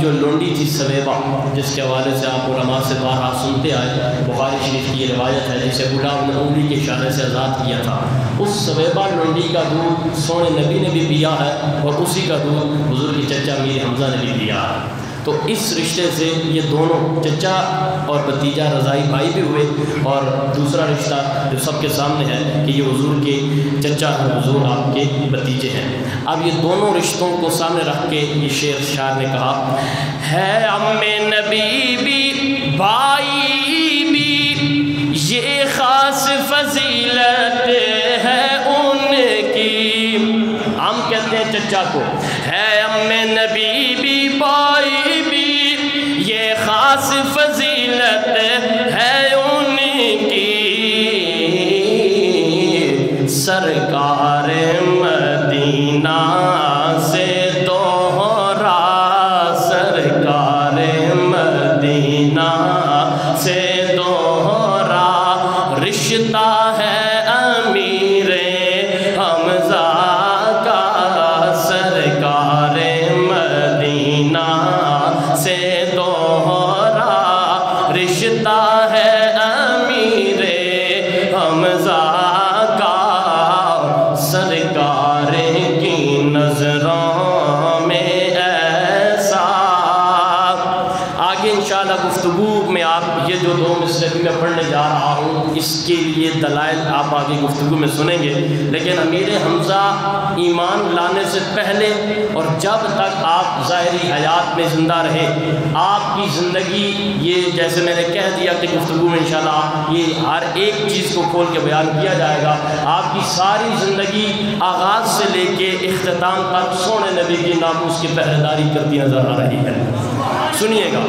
جو لونڈی تھی سویبہ، جس کے حوالے سے آپ علماء سے بارہا سنتے آئے، بخاری شریف کی یہ روایت ہے، جسے غلام نے انگلی کے اشارے سے آزاد کیا تھا، اس سویبہ لونڈی کا دودھ سونے نبی نے بھی پیا ہے، اور اسی کا دودھ حضور کی چچا میر حمزہ نے بھی پیا ہے۔ تو اس رشتے سے یہ دونوں چچا اور بھتیجا رضائی بھائی بھی ہوئے، اور دوسرا رشتہ جو سب کے سامنے ہے کہ یہ حضور کے چچا اور حضور آپ کے بھتیجے ہیں۔ اب یہ دونوں رشتوں کو سامنے رکھ کے یہ شاعر نے کہا ہے عم نبی بھی بھائی بھی یہ خاص فضیلت ہے ان کی۔ ہم کہتے ہیں چچا کو، ہے عم نبی بھی بھائی بھی یہ خاص فضیلت ہے ان کی، سرکار مدینہ سے دوہرا، سرکار مدینہ سے دوہرا رشتہ ہے امیر حمزہ کا، سرکار مدینہ سے دوہرا رشتہ ہے امیر حمزہ کا، سرکار کی نظروں میں ایسا۔ آگے انشاءاللہ گفتگو میں آپ یہ جو دو مصرے میں پڑھنے جا رہا ہوں اس کے لیے دلائل آپ آگے گفتگو میں سنیں گے، لیکن امیر حمزہ ایمان لانے سے پہلے اور جب تک آپ ظاہری حیات میں زندہ رہے، آپ کی زندگی یہ جیسے میں نے کہہ دیا کہ گفتگو میں انشاءاللہ یہ ہر ایک چیز کو کھول کے بیان کیا جائے گا، آپ کی ساری زندگی آغاز سے لے کے اختتام تک سونے نبی کی ناموس کی پہرے داری کرتی نظر آ رہی ہے۔ سنیے گا،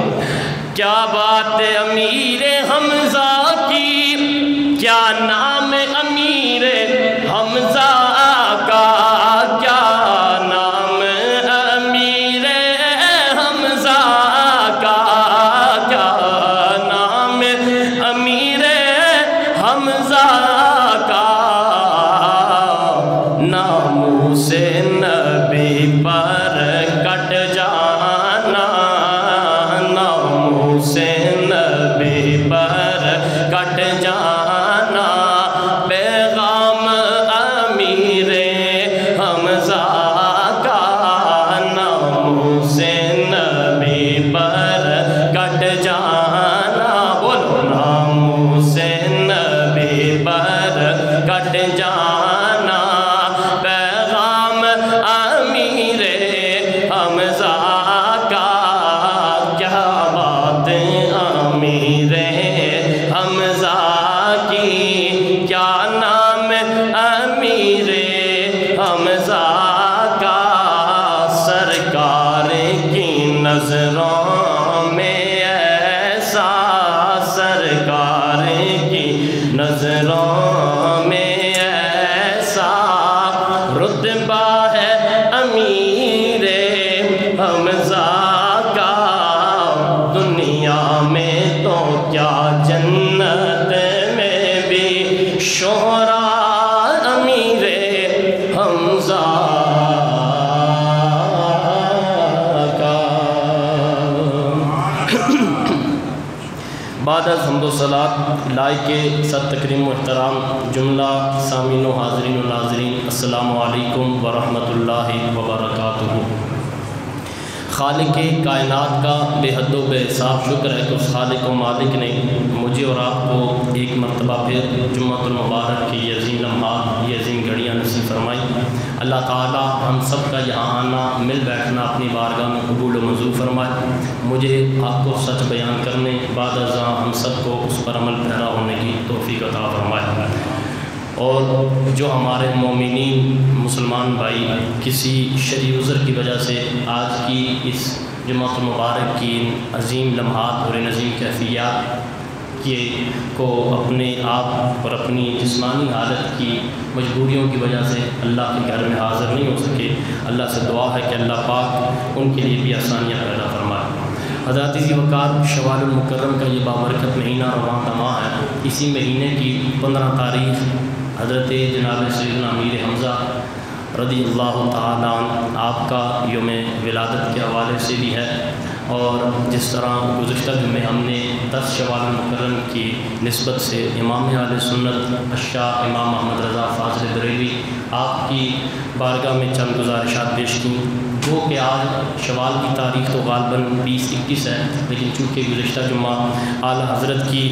کیا بات امیر حمزہ کی، کیا نام امیر حمزہ کا، کیا نام امیر حمزہ کا، کیا نام امیر حمزہ کا، ناموس نبی پر کٹ جانا، ناموس نبی پر کٹ جانا، پیغام امیر حمزہ کا، ناموس نبی پر کٹ جانا، بولو ناموس نبی پر کٹ جانا، پیغام امیر حمزہ کا، کیا بات امیر حمزہ کی، کیا نام امیر حمزہ کا، سرکار کی نظروں میں ایسا، سرکار کی نظروں میں ایسا رتبہ ہے امیر حمزہ کا، دنیا میں تو کیا جنت میں بھی شہرا امیر حمزہ کا۔ بعد از حمد و صلاۃ لائق صد تکریم و احترام جملہ سامعین و حاضرین و ناظرین، السلام علیکم ورحمۃ اللہ وبرکاتہ۔ خالق کائنات کا بے حد و بے حساب شکر ہے کہ اس خالق و مالک نے مجھے اور آپ کو ایک مرتبہ پھر جمعۃ المبارک کی یہ عظیم لمحات، یہ عظیم گھڑیاں نصیب فرمائی۔ اللہ تعالی ہم سب کا یہاں آنا، مل بیٹھنا اپنی بارگاہ میں قبول و منظور فرمائے، مجھے آپ کو سچ بیان کرنے، بعد ازاں ہم سب کو اس پر عمل پیرا ہونے کی توفیق عطا فرمائے۔ اور جو ہمارے مومنین مسلمان بھائی کسی شرعی عذر کی وجہ سے آج کی اس جمعۃ المبارک کی عظیم لمحات اور ان عظیم کیفیات کو اپنے آپ اور اپنی جسمانی حالت کی مجبوریوں کی وجہ سے اللہ کے گھر میں حاضر نہیں ہو سکے، اللہ سے دعا ہے کہ اللہ پاک ان کے لیے بھی آسانیاں پیدا فرمائے۔ حضرات ذی وقار شوال المکرم کا یہ بابرکت مہینہ رواں کا ماہ ہے۔ اسی مہینے کی 15 تاریخ حضرت جناب سیدنا امیر حمزہ رضی اللہ تعالیٰ عنہ آپ کا یوم ولادت کے حوالے سے بھی ہے، اور جس طرح گزشتہ جمعے ہم نے 10 شوال المکرم کی نسبت سے امام اہل سنت الشاہ امام محمد رضا فاضل بریلوی آپ کی بارگاہ میں چند گزارشات پیش کی، وہ کہ آج شوال کی تاریخ تو غالباً 20-21 ہے، لیکن چونکہ گزشتہ جمعہ اعلیٰ حضرت کی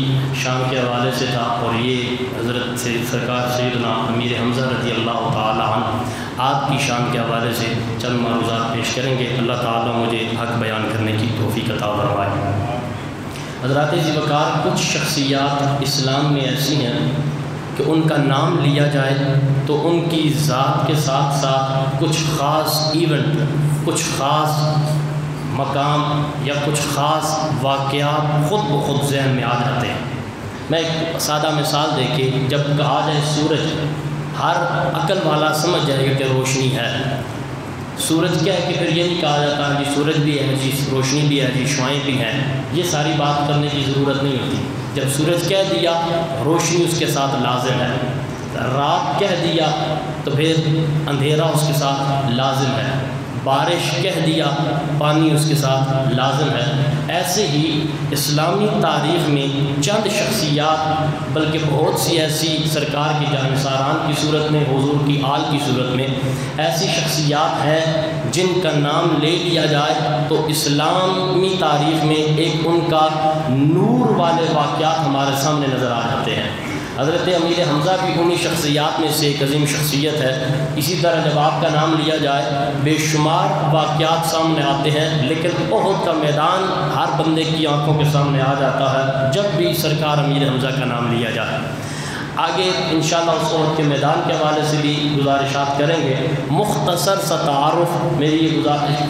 شان کے حوالے سے تھا، اور یہ حضرت سے سرکار سیدنا امیر حمزہ رضی اللہ تعالیٰ عنہ آپ کی شان کے حوالے سے چند معروضات پیش کریں گے۔ اللہ تعالیٰ مجھے حق بیان کرنے کی توفیق عطا فرمائے۔ حضرات ذی وقار، کچھ شخصیات اسلام میں ایسی ہیں کہ ان کا نام لیا جائے تو ان کی ذات کے ساتھ ساتھ کچھ خاص ایونٹ، کچھ خاص مقام یا کچھ خاص واقعات خود بخود ذہن میں آ جاتے ہیں۔ میں ایک سادہ مثال دے کے، جب کہا جائے سورج، ہر عقل والا سمجھ جائے گا کہ روشنی ہے۔ سورج کیا ہے کہ پھر یہ نہیں کہا جاتا جی سورج بھی ہے، جی روشنی بھی ہے، جی شعاعیں بھی ہیں، یہ ساری بات کرنے کی ضرورت نہیں ہوتی۔ جب سورج کہہ دیا، روشنی اس کے ساتھ لازم ہے، رات کہہ دیا تو پھر اندھیرا اس کے ساتھ لازم ہے، بارش کہہ دیا پانی اس کے ساتھ لازم ہے۔ ایسے ہی اسلامی تاریخ میں چند شخصیات، بلکہ بہت سی ایسی سرکار کی جانثاران کی صورت میں، حضور کی آل کی صورت میں ایسی شخصیات ہیں جن کا نام لے لیا جائے تو اسلامی تاریخ میں ایک ان کا نور والے واقعات ہمارے سامنے نظر آ جاتے ہیں۔ حضرت امیر حمزہ بھی انہی شخصیات میں سے ایک عظیم شخصیت ہے۔ اسی طرح جب آپ کا نام لیا جائے بے شمار واقعات سامنے آتے ہیں، لیکن احد کا میدان ہر بندے کی آنکھوں کے سامنے آ جاتا ہے جب بھی سرکار امیر حمزہ کا نام لیا جائے۔ آگے انشاءاللہ اس احد کے میدان کے حوالے سے بھی گزارشات کریں گے۔ مختصر سا تعارف میری یہ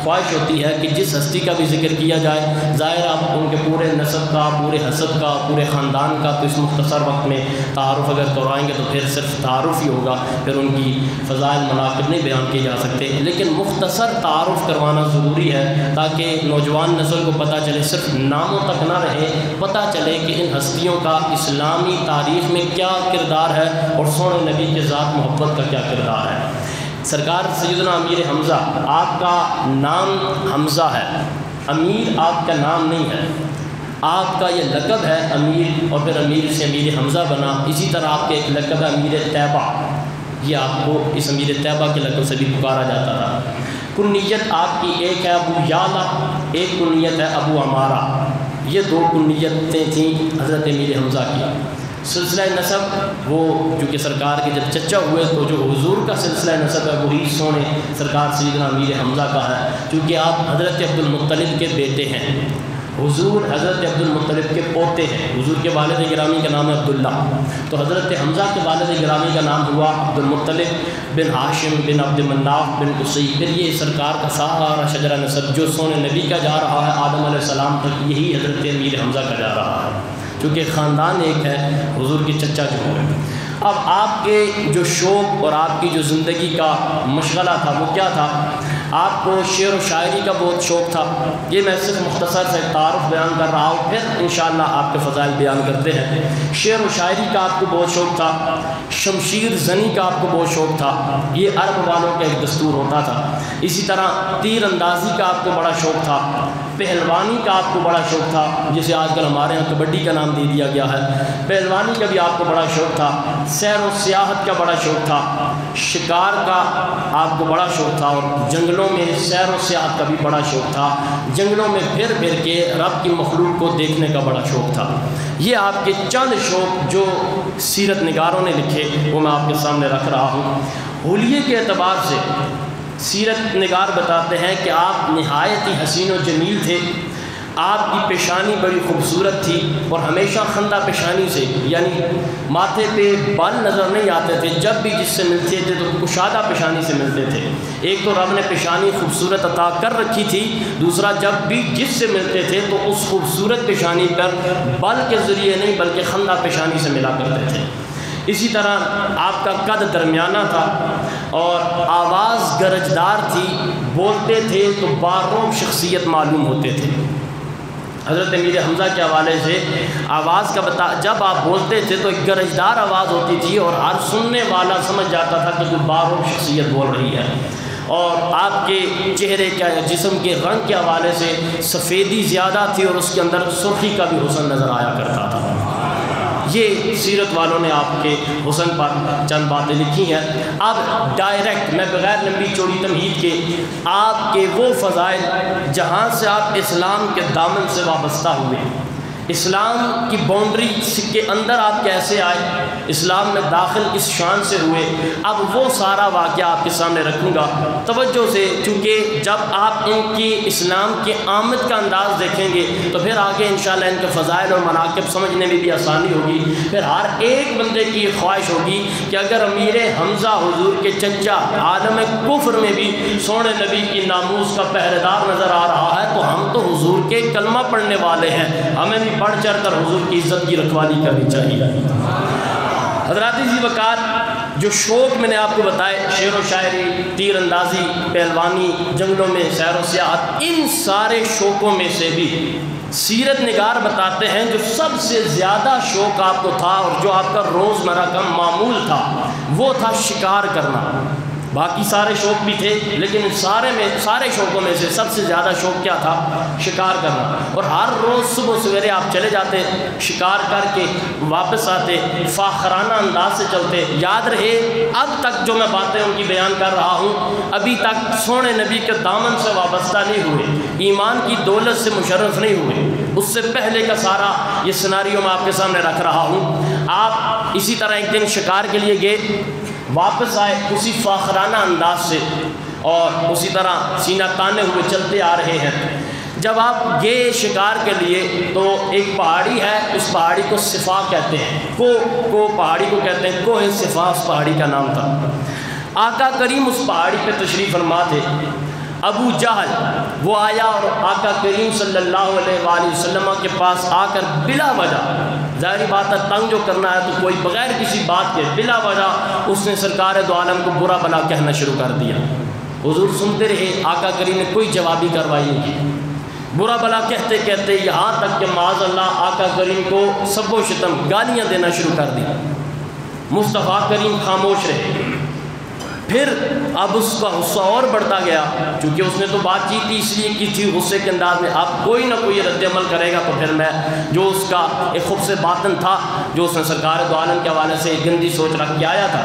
خواہش ہوتی ہے کہ جس ہستی کا بھی ذکر کیا جائے، ظاہر آپ ان کے پورے نسب کا، پورے حسب کا، پورے خاندان کا تو اس مختصر وقت میں تعارف اگر کروائیں گے تو پھر صرف تعارف ہی ہوگا، پھر ان کی فضائل مناقب نہیں بیان کیے جا سکتے، لیکن مختصر تعارف کروانا ضروری ہے تاکہ نوجوان نسل کو پتہ چلے، صرف ناموں تک نہ رہے، پتہ چلے کہ ان ہستیوں کا اسلامی تاریخ میں کیا کردار ہے اور سونے نبی کے ذات محبت کا کیا کردار ہے۔ سرکار سیدنا امیر حمزہ، آپ کا نام حمزہ ہے، امیر آپ کا نام نہیں ہے، آپ کا یہ لقب ہے امیر، اور پھر امیر سے امیر حمزہ بنا۔ اسی طرح آپ کے ایک لقب ہے امیر طیبہ، یہ آپ کو اس امیر طیبہ کے لقب سے بھی پکارا جاتا تھا۔ کنیت آپ کی ایک ہے ابو یعلا، ایک کنیت ہے ابو عمارہ، یہ دو کنیتیں تھیں حضرت امیر حمزہ کی۔ سلسلہ نسب، وہ جو کہ سرکار کے جب چچا ہوئے تو جو حضور کا سلسلہ نسب ہے وہی سونے سرکار سیدنا امیر حمزہ کا ہے، کیونکہ آپ حضرت عبد المطلب کے بیٹے ہیں، حضور حضرت عبد المطلب کے پوتے ہیں، حضور کے والد گرامی کا نام ہے عبداللہ، تو حضرت حمزہ کے والد گرامی کا نام ہوا عبد المطلب بن ہاشم بن عبد مناف بن قصی۔ پھر یہ سرکار کا سارا شجرہ نسب جو سونے نبی کا جا رہا ہے آدم علیہ السلام تک، یہی حضرت امیر حمزہ کا جا رہا ہے، کیونکہ خاندان ایک ہے، حضور کے چچا جو ہے۔ اب آپ کے جو شوق اور آپ کی جو زندگی کا مشغلہ تھا وہ کیا تھا؟ آپ کو شعر و شاعری کا بہت شوق تھا، یہ میں صرف مختصر سے تعارف بیان کر رہا ہوں، پھر انشاءاللہ آپ کے فضائل بیان کرتے ہیں۔ شعر و شاعری کا آپ کو بہت شوق تھا، شمشیر زنی کا آپ کو بہت شوق تھا، یہ عرب والوں کا ایک دستور ہوتا تھا۔ اسی طرح تیر اندازی کا آپ کو بڑا شوق تھا، پہلوانی کا آپ کو بڑا شوق تھا، جسے آج کل ہمارے یہاں کبڈی کا نام دے دیا گیا ہے، پہلوانی کا بھی آپ کو بڑا شوق تھا، سیر و سیاحت کا بڑا شوق تھا، شکار کا آپ کو بڑا شوق تھا، اور جنگلوں میں سیر و سیاحت کا بھی بڑا شوق تھا، جنگلوں میں پھر پھر کے رب کی مخلوق کو دیکھنے کا بڑا شوق تھا۔ یہ آپ کے چند شوق جو سیرت نگاروں نے لکھے وہ میں آپ کے سامنے رکھ رہا ہوں۔ حلیے کے اعتبار سے سیرت نگار بتاتے ہیں کہ آپ نہایت ہی حسین و جمیل تھے، آپ کی پیشانی بڑی خوبصورت تھی اور ہمیشہ خندہ پیشانی سے، یعنی ماتھے پہ بال نظر نہیں آتے تھے، جب بھی جس سے ملتے تھے تو کشادہ پیشانی سے ملتے تھے۔ ایک تو رب نے پیشانی خوبصورت عطا کر رکھی تھی، دوسرا جب بھی جس سے ملتے تھے تو اس خوبصورت پیشانی پر بال کے ذریعے نہیں بلکہ خندہ پیشانی سے ملا کرتے تھے۔ اسی طرح آپ کا قد درمیانہ تھا اور آواز گرجدار تھی، بولتے تھے تو باروم شخصیت معلوم ہوتے تھے۔ حضرت امیر حمزہ کے حوالے سے آواز کا جب آپ بولتے تھے تو ایک گرجدار آواز ہوتی تھی اور ہر سننے والا سمجھ جاتا تھا کہ کوئی باروق شخصیت بول رہی ہے، اور آپ کے چہرے کے جسم کے رنگ کے حوالے سے سفیدی زیادہ تھی اور اس کے اندر سرخی کا بھی حسن نظر آیا کرتا تھا۔ یہ سیرت والوں نے آپ کے حسن پر چند باتیں لکھی ہیں۔ اب ڈائریکٹ میں بغیر لمبی چوڑی تمہید کے آپ کے وہ فضائل جہاں سے آپ اسلام کے دامن سے وابستہ ہوئے، اسلام کی باؤنڈری کے اندر آپ کیسے آئے، اسلام میں داخل کس شان سے ہوئے، اب وہ سارا واقعہ آپ کے سامنے رکھوں گا توجہ سے، چونکہ جب آپ ان کی اسلام کی آمد کا انداز دیکھیں گے تو پھر آگے انشاءاللہ ان کے فضائل اور مناقب سمجھنے میں بھی آسانی ہوگی۔ پھر ہر ایک بندے کی یہ خواہش ہوگی کہ اگر امیر حمزہ حضور کے چچا عالم کفر میں بھی سونے نبی کی ناموس کا پہرے دار نظر آ رہا ہے تو ہم تو حضور کے کلمہ پڑھنے والے ہیں، ہمیں بھی بڑھ چڑھ کر حضور کی عزت کی رکھوالی کرنی چاہیے۔ حضرات ذی وقار، جو شوق میں نے آپ کو بتائے، شعر و شاعری، تیر اندازی، پہلوانی، جنگلوں میں سیر و سیاحت، ان سارے شوقوں میں سے بھی سیرت نگار بتاتے ہیں جو سب سے زیادہ شوق آپ کو تھا اور جو آپ کا روزمرہ کا معمول تھا وہ تھا شکار کرنا۔ باقی سارے شوق بھی تھے لیکن سارے شوقوں میں سے سب سے زیادہ شوق کیا تھا؟ شکار کرنا۔ اور ہر روز صبح سویرے آپ چلے جاتے، شکار کر کے واپس آتے، فاخرانہ انداز سے چلتے۔ یاد رہے اب تک جو میں باتیں ان کی بیان کر رہا ہوں ابھی تک سونے نبی کے دامن سے وابستہ نہیں ہوئے، ایمان کی دولت سے مشرف نہیں ہوئے، اس سے پہلے کا سارا یہ سیناریو میں آپ کے سامنے رکھ رہا ہوں۔ آپ اسی طرح ایک دن شکار کے لیے گئے، واپس آئے اسی فاخرانہ انداز سے اور اسی طرح سینہ تانے ہوئے چلتے آ رہے ہیں۔ جب آپ گئے شکار کے لیے تو ایک پہاڑی ہے، اس پہاڑی کو صفا کہتے ہیں، کو پہاڑی کو کہتے ہیں، کوہ صفا اس پہاڑی کا نام تھا۔ آقا کریم اس پہاڑی پہ تشریف فرما تھے۔ ابو جہل وہ آیا اور آقا کریم صلی اللہ علیہ وآلہ وسلم کے پاس آ کر بلا وجہ، ظاہری بات ہے تنگ جو کرنا ہے تو کوئی بغیر کسی بات کے بلا وجہ اس نے سرکار دو عالم کو برا بلا کہنا شروع کر دیا۔ حضور سنتے رہے، آقا کریم نے کوئی جوابی کارروائی نہیں کی، برا بلا کہتے کہتے یہاں تک کہ معاذ اللہ آقا کریم کو سب و شتم گالیاں دینا شروع کر دی۔ مصطفیٰ کریم خاموش رہے۔ پھر اب اس کا غصہ اور بڑھتا گیا، چونکہ اس نے تو بات چیت اس لیے کی تھی غصے کے انداز میں، اب کوئی نہ کوئی رد عمل کرے گا تو پھر میں جو اس کا ایک خبث باطن تھا جو اس نے سرکار دو عالم کے حوالے سے ایک گندی سوچ رکھ کے آیا تھا،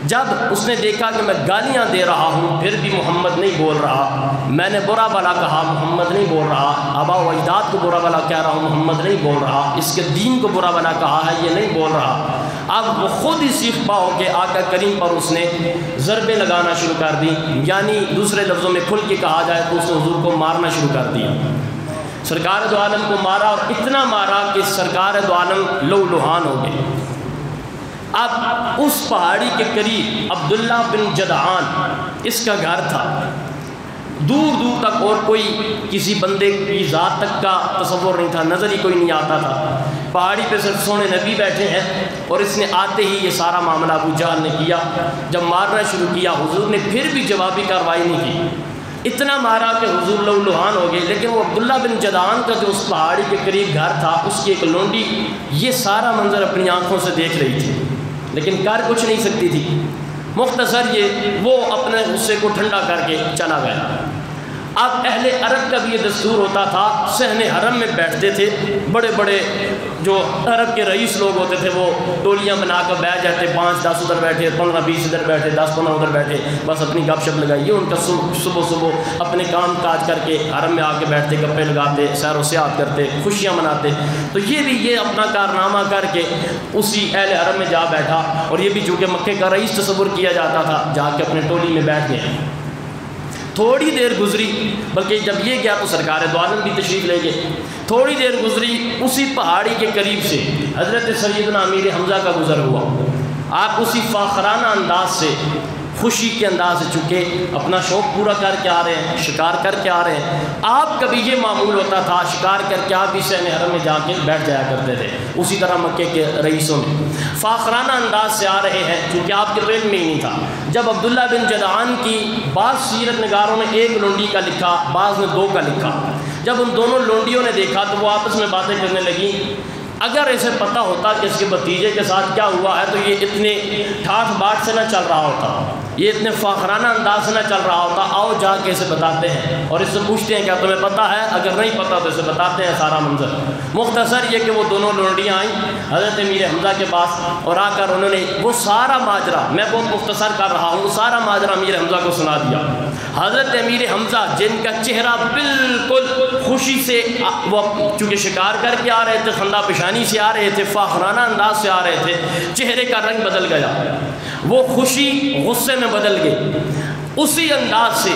جب اس نے دیکھا کہ میں گالیاں دے رہا ہوں پھر بھی محمد نہیں بول رہا، میں نے برا بلا کہا محمد نہیں بول رہا، آبا و اجداد کو برا بلا کہہ رہا ہوں محمد نہیں بول رہا، اس کے دین کو برا بلا کہا ہے یہ نہیں بول رہا، اب وہ خود ہی سیخ پا ہو کے آقا کریم پر اس نے ضربیں لگانا شروع کر دی، یعنی دوسرے لفظوں میں کھل کے کہا جائے تو اس نے حضور کو مارنا شروع کر دیا۔ سرکار دو عالم کو مارا اور اتنا مارا کہ سرکار دو عالم لو لہان ہو گئے۔ اب اس پہاڑی کے قریب عبداللہ بن جدعان اس کا گھر تھا، دور دور تک اور کوئی کسی بندے کی ذات تک کا تصور نہیں تھا، نظر ہی کوئی نہیں آتا تھا۔ پہاڑی پہ صرف سونے نبی بیٹھے ہیں اور اس نے آتے ہی یہ سارا معاملہ ابو جہل نے کیا۔ جب مارنا شروع کیا حضور نے پھر بھی جوابی کارروائی نہیں کی، اتنا مارا کہ حضور لو لہان ہو گئے۔ لیکن وہ عبداللہ بن جدعان کا جو اس پہاڑی کے قریب گھر تھا اس کی ایک لونڈی یہ سارا منظر اپنی آنکھوں سے دیکھ رہی تھی لیکن کر کچھ نہیں سکتی تھی۔ مختصر یہ وہ اپنے غصے کو ٹھنڈا کر کے چلا گیا۔ اب اہل عرب کا بھی یہ دستور ہوتا تھا، صحن حرم میں بیٹھتے تھے، بڑے بڑے جو عرب کے رئیس لوگ ہوتے تھے وہ ٹولیاں بنا کر بیٹھ جاتے، 5-10 ادھر بیٹھے، 15-20 ادھر بیٹھے، 10-15 ادھر بیٹھے، بس اپنی گپ شپ لگائی۔ یہ ان کا صبح اپنے کام کاج کر کے حرم میں آ کے بیٹھتے، گپے لگاتے، سیر و سیاحت کرتے، خوشیاں مناتے۔ تو یہ بھی یہ اپنا کارنامہ کر کے اسی اہل حرم میں جا بیٹھا، اور یہ بھی چونکہ مکے کا رئیس تصور کیا جاتا تھا، جا کے اپنے ٹولی میں بیٹھ گئے۔ تھوڑی دیر گزری، بلکہ جب یہ گیا تو سرکار دو عالم بھی تشریف لے گئے۔ تھوڑی دیر گزری، اسی پہاڑی کے قریب سے حضرت سیدنا امیر حمزہ کا گزر ہوا۔ آپ اسی فاخرانہ انداز سے، خوشی کے انداز سے، چونکہ اپنا شوق پورا کر کے آ رہے ہیں، شکار کر کے آ رہے ہیں۔ آپ کا بھی یہ معمول ہوتا تھا، شکار کر کے آپ بھی صحن حرم میں جا کے بیٹھ جایا کرتے تھے، اسی طرح مکے کے رئیسوں میں فاخرانہ انداز سے آ رہے ہیں، چونکہ آپ کے علم میں ہی نہیں تھا۔ جب عبداللہ بن جدعان کی بعض سیرت نگاروں نے ایک لونڈی کا لکھا، بعض نے 2 کا لکھا۔ جب ان دونوں لونڈیوں نے دیکھا تو وہ آپس میں باتیں کرنے لگیں، اگر اسے پتہ ہوتا کہ اس کے بھتیجے کے ساتھ کیا ہوا ہے تو یہ اتنے ٹھاٹھ باٹ سے نہ چل رہا ہوتا، یہ اتنے فاخرانہ انداز سے نہ چل رہا ہوتا۔ آؤ جا کے اسے بتاتے ہیں اور اس سے پوچھتے ہیں کیا تمہیں پتہ ہے، اگر نہیں پتہ تو اسے بتاتے ہیں سارا منظر۔ مختصر یہ کہ وہ دونوں لونڈیاں آئیں حضرت امیر حمزہ کے پاس اور آ کر انہوں نے وہ سارا ماجرا، میں بہت مختصر کر رہا ہوں، وہ سارا ماجرا امیر حمزہ کو سنا دیا۔ حضرت امیر حمزہ جن کا چہرہ بالکل خوشی سے، وہ چونکہ شکار کر کے آ رہے تھے، خندہ پیشانی سے آ رہے تھے، فاخرانہ انداز سے آ رہے تھے، چہرے کا رنگ بدل گیا، وہ خوشی غصے میں بدل گئی۔ اسی انداز سے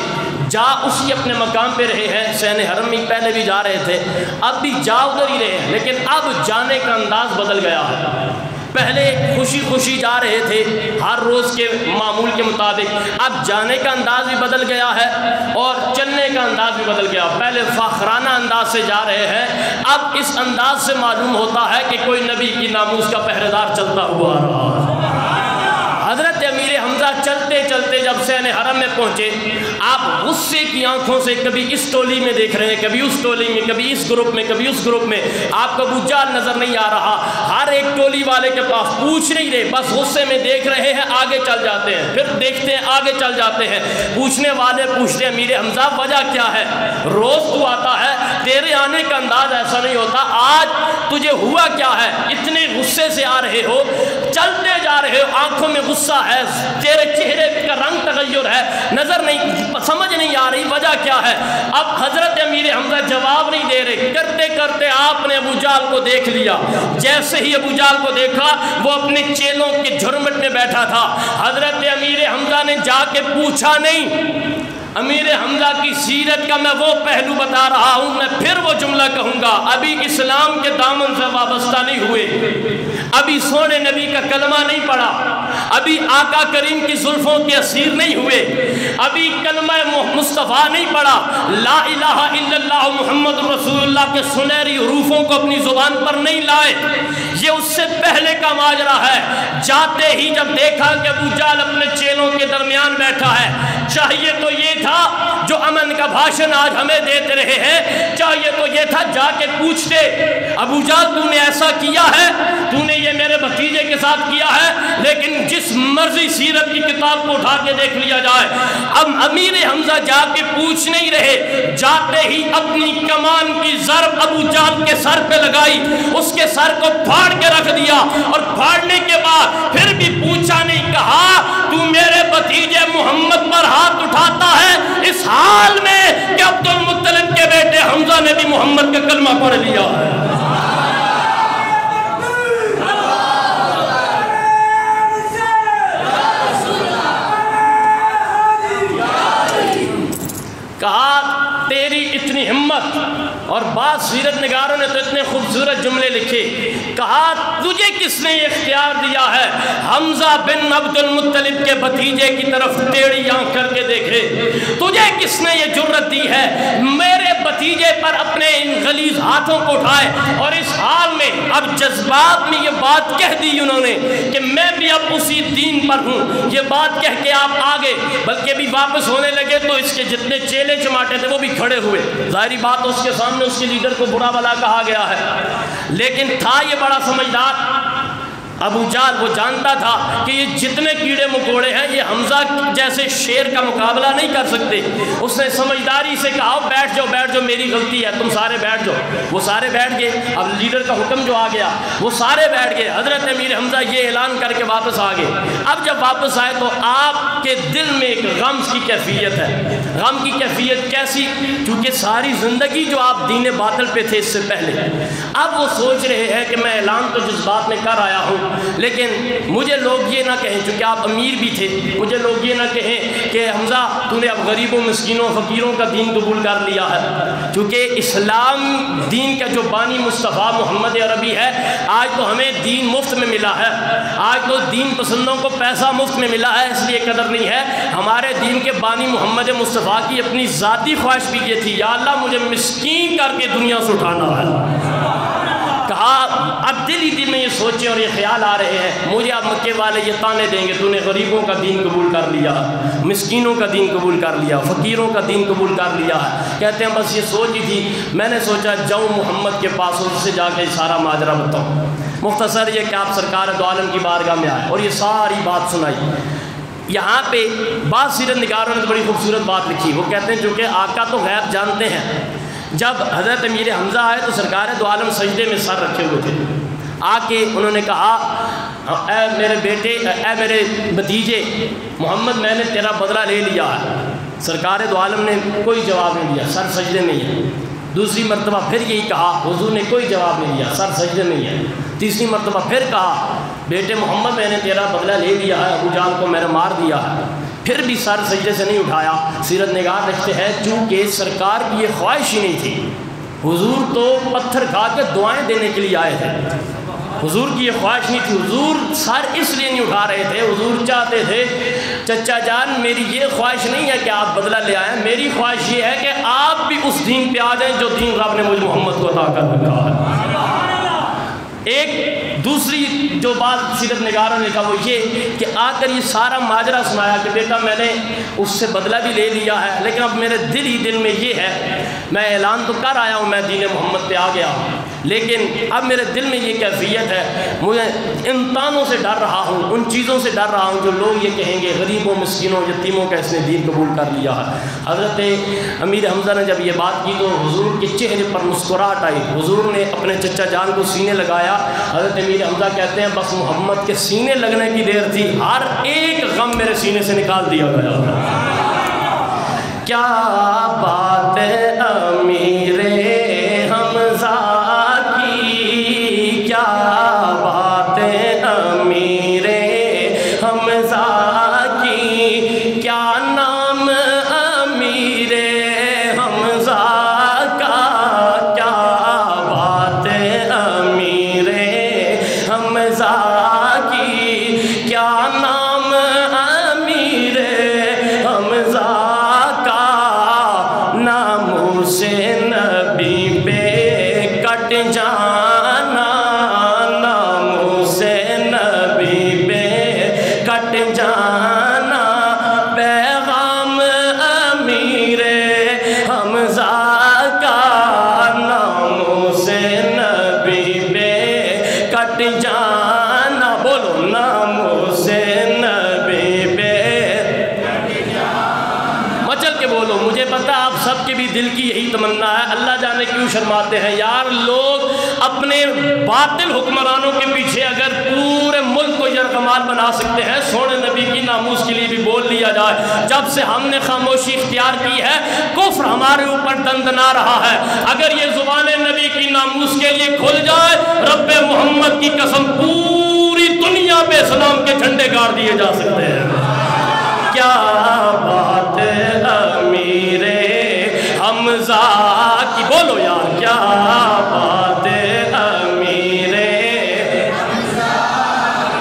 اسی اپنے مقام پہ رہے ہیں، سین حرم میں پہلے بھی جا رہے تھے، اب بھی جا ادھر ہی رہے ہیں، لیکن اب جانے کا انداز بدل گیا ہے۔ پہلے خوشی خوشی جا رہے تھے ہر روز کے معمول کے مطابق، اب جانے کا انداز بھی بدل گیا ہے اور چلنے کا انداز بھی بدل گیا۔ پہلے فاخرانہ انداز سے جا رہے ہیں، اب اس انداز سے معلوم ہوتا ہے کہ کوئی نبی کی ناموس کا پہرے دار چلتا ہوا آ رہا ہے۔ حضرت امیر حمزہ چلتے چلتے جب سین حرم میں پہنچے، آپ غصے کی آنکھوں سے کبھی اس ٹولی میں دیکھ رہے ہیں، کبھی اس ٹولی میں، کبھی اس گروپ میں، کبھی اس گروپ میں، آپ کو ابو جہل نظر نہیں آ رہا، ہر ایک ٹولی والے کے پاس پوچھ نہیں رہے، بس غصے میں دیکھ رہے ہیں، آگے چل جاتے ہیں، پھر دیکھتے ہیں، آگے چل جاتے ہیں۔ پوچھنے والے پوچھتے ہیں امیر حمزہ وجہ کیا ہے، روز تو آتا ہے، تیرے آنے کا انداز ایسا نہیں ہوتا، آج تجھے ہوا کیا ہے، اتنے غصے سے آ رہے ہو، چلتے جا رہے ہو، آنکھوں میں غصہ ہے، تیرے چہرے کا رنگ تغیر ہے، نظر نہیں، سمجھ نہیں آ رہی وجہ کیا ہے۔ اب حضرت امیر حمزہ جواب نہیں دے رہے، کرتے کرتے آپ نے ابو جہل کو دیکھ لیا۔ جیسے ہی ابو جہل کو دیکھا، وہ اپنے چیلوں کے جھرمٹ میں بیٹھا تھا۔ حضرت امیر حمزہ نے جا کے پوچھا نہیں، امیر حمزہ کی سیرت کا میں وہ پہلو بتا رہا ہوں، میں پھر وہ جملہ کہوں گا، ابھی اسلام کے دامن سے وابستہ نہیں ہوئے، ابھی سونے نبی کا کلمہ نہیں پڑھا، ابھی آقا کریم کی زلفوں کے اسیر نہیں ہوئے، ابھی کلمہ مصطفیٰ نہیں پڑھا، لا الہ الا اللہ محمد رسول اللہ کے سنہری حروفوں کو اپنی زبان پر نہیں لائے، یہ اس سے پہلے کا ماجرا ہے۔ جاتے ہی جب دیکھا کہ ابو جہل اپنے چیلوں کے درمیان بیٹھا ہے، چاہیے تو یہ تھا جو امن کا بھاشن آج ہمیں دیتے رہے ہیں، چاہیے تو یہ تھا جا کے پوچھتے، ابو جہل تو نے ایسا کیا ہے، تو نے یہ میرے بھتیجے کے ساتھ کیا ہے، لیکن جس مرضی سیرت کی کتاب کو اٹھا کے دیکھ لیا جائے۔ اب امیر حمزہ جا کے پوچھ نہیں رہے، جاتے ہی اپنی کمان کی ضرب ابو جہل کے سر پہ لگائی، اس کے سر کو پھاڑ کے رکھ دیا، اور پھاڑنے کے بعد پھر بھی پوچھا نہیں، کہا تو میرے بھتیجے محمد پر ہاتھ اٹھاتا ہے اس حال میں کہ عبد المطلب کے بیٹے حمزہ نے بھی محمد کا کلمہ پڑھ لیا ہے۔ کہا تیری اتنی ہمت، اور بعض سیرت نگاروں نے تو اتنے خوبصورت جملے لکھے، کہا تجھے کس نے یہ اختیار دیا ہے حمزہ بن عبد المطلب کے بھتیجے کی طرف ٹیڑھی آنکھ کر کے دیکھے، تجھے کس نے یہ جرت دی ہے میرے بھتیجے پر اپنے ان غلیظ ہاتھوں کو اٹھائے۔ اور اس حال میں اب جذبات میں یہ بات کہہ دی انہوں نے کہ میں بھی اب اسی دین پر ہوں، یہ بات کہہ کے آپ آگے، بلکہ بھی واپس ہونے لگے تو اس کے جتنے چیلے چماٹے تھے وہ بھی کھڑے ہوئے، ظاہری بات اس کے سامنے اس کے لیڈر کو برا بلا کہا گیا ہے، لیکن تھا یہ بڑا سمجھدار ابو جہل، وہ جانتا تھا کہ یہ جتنے کیڑے مکوڑے ہیں یہ حمزہ جیسے شیر کا مقابلہ نہیں کر سکتے۔ اس نے سمجھداری سے کہا بیٹھ جاؤ بیٹھ جاؤ، میری غلطی ہے، تم سارے بیٹھ جاؤ۔ وہ سارے بیٹھ گئے، اب لیڈر کا حکم جو آ گیا وہ سارے بیٹھ گئے۔ حضرت امیر حمزہ یہ اعلان کر کے واپس آ گئے۔ اب جب واپس آئے تو آپ کے دل میں ایک غم کی کیفیت ہے۔ غم کی کیفیت کیسی؟ کیونکہ ساری زندگی جو آپ دین باطل پہ تھے اس سے پہلے، اب وہ سوچ رہے ہیں کہ میں اعلان تو جذبات میں کر آیا ہوں، لیکن مجھے لوگ یہ نہ کہیں، چونکہ آپ امیر بھی تھے، مجھے لوگ یہ نہ کہیں کہ حمزہ تو نے اب غریبوں مسکینوں فقیروں کا دین قبول کر لیا ہے، کیونکہ اسلام دین کا جو بانی مصطفیٰ محمد عربی ہے، آج تو ہمیں دین مفت میں ملا ہے، آج تو دین پسندوں کو پیسہ مفت میں ملا ہے، اس لیے قدر نہیں ہے۔ ہمارے دین کے بانی محمد مصطفیٰ کی اپنی ذاتی خواہش بھی یہ تھی، یا اللہ مجھے مسکین کر کے دنیا سے اٹھانا ہے۔ اب دل ہی دل میں یہ سوچیں اور یہ خیال آ رہے ہیں مجھے اب مکے والے یہ تانے دیں گے تو نے غریبوں کا دین قبول کر لیا، مسکینوں کا دین قبول کر لیا، فقیروں کا دین قبول کر لیا ہے۔ کہتے ہیں بس یہ سوچ ہی تھی، میں نے سوچا جاؤں محمد کے پاس اس سے جا کے سارا ماجرا بتاؤں۔ مختصر یہ کہ آپ سرکار دو عالم کی بارگاہ میں آئے اور یہ ساری بات سنائی۔ یہاں پہ بعض سیرت نگاروں نے بڑی خوبصورت بات لکھی، وہ کہتے ہیں چونکہ آقا تو غیب جانتے ہیں، جب حضرت امیر حمزہ آئے تو سرکار دو عالم سجدے میں سر رکھے ہوئے تھے، آ کے انہوں نے کہا اے میرے بیٹے، اے میرے بھتیجے محمد، میں نے تیرا بدلہ لے لیا ہے۔ سرکار دو عالم نے کوئی جواب نہیں دیا، سر سجدے میں ہی ہے۔ دوسری مرتبہ پھر یہی کہا، حضور نے کوئی جواب نہیں دیا، سر سجدے میں ہی ہے۔ تیسری مرتبہ پھر کہا بیٹے محمد میں نے تیرا بدلہ لے لیا ہے، ابو جہل کو میں نے مار دیا ہے، پھر بھی سر سجدے سے نہیں اٹھایا۔ سیرت نگار لکھتے ہیں چونکہ سرکار کی یہ خواہش ہی نہیں تھی، حضور تو پتھر کھا کے دعائیں دینے کے لیے آئے تھے، حضور کی یہ خواہش نہیں تھی، حضور سر اس لیے نہیں اٹھا رہے تھے، حضور چاہتے تھے چچا جان میری یہ خواہش نہیں ہے کہ آپ بدلہ لے آئیں، میری خواہش یہ ہے کہ آپ بھی اس دین پہ آ جائیں جو دین رب نے مجھ محمد کو عطا کر رکھا ہے۔ ایک دوسری جو بات سیرت نگاروں نے کہا وہ یہ کہ آ کر یہ سارا ماجرا سنایا کہ بیٹا میں نے اس سے بدلہ بھی لے لیا ہے، لیکن اب میرے دل ہی دل میں یہ ہے، میں اعلان تو کر آیا ہوں میں دین محمد پہ آ گیا ہوں، لیکن اب میرے دل میں یہ کیفیت ہے، مجھے ان تانوں سے ڈر رہا ہوں، ان چیزوں سے ڈر رہا ہوں جو لوگ یہ کہیں گے غریبوں مسکینوں یتیموں کا اس نے دین قبول کر لیا ہے۔ حضرت امیر حمزہ نے جب یہ بات کی تو حضور کے چہرے پر مسکراہٹ آئی، حضور نے اپنے چچا جان کو سینے لگایا۔ حضرت امیر حمزہ کہتے ہیں بس محمد کے سینے لگنے کی دیر تھی، ہر ایک غم میرے سینے سے نکال دیا گیا۔ کیا بات امیر حمزہ کی، کیا بات امیر حمزہ کی، کیا نام امیر حمزہ کا، کیا بات امیر حمزہ کی، کیا نام امیر حمزہ کا، ناموں سے نبی پہ کٹ جانا، ناموں سے نبی پہ کٹ جانا، پیغام امیر حمزہ کا، ناموں سے نبی پہ کٹ جانا، بولو ناموں سے نبی پہ کٹ جانا، مچل کے بولو، مجھے پتا آپ سب کے بھی دل کی یہی تمنا ہے، اللہ جانے کیوں شرماتے ہیں یار لوگ اپنے باطل حکمرانوں کے پیچھے اگر پورے ملک کو یرغمال بنا سکتے ہیں، سونے نبی کی ناموس کے لیے بھی بول لیا جائے۔ جب سے ہم نے خاموشی اختیار کی ہے کفر ہمارے اوپر دندنا رہا ہے، اگر یہ زبان نبی کی ناموس کے لیے کھل جائے رب محمد کی قسم پوری دنیا پہ اسلام کے جھنڈے گاڑ دیے جا سکتے ہیں۔ کیا بات امیر حمزہ کی، بولو یار کیا بات امیر حمزہ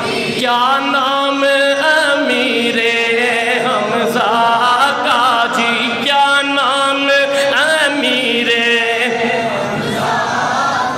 کی، کیا نام امیر حمزہ کا، جی کیا نام امیر حمزہ،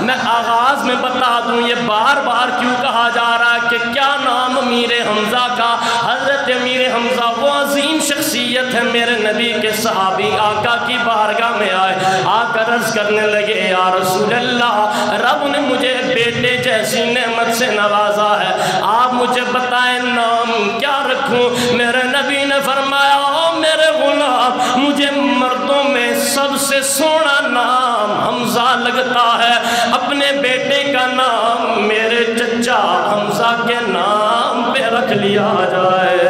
میں آغاز میں بتا دوں یہ بار بار کیوں کہا جا رہا ہے کہ کیا نام امیر حمزہ کا۔ حضرت امیر حمزہ وہ عظیم شخصیت ہے، میرے نبی کے صحابی آقا کی بارگاہ میں آئے، آ کر عرض کرنے لگے یا رسول اللہ رب نے مجھے بیٹے جیسی نعمت سے نوازا ہے، آپ مجھے بتائیں نام کیا رکھوں۔ میرے نبی نے فرمایا او میرے غلام، مجھے مردوں میں سب سے سونا نام حمزہ لگتا ہے، اپنے بیٹے کا نام میرے چچا حمزہ کے نام پہ رکھ لیا جائے۔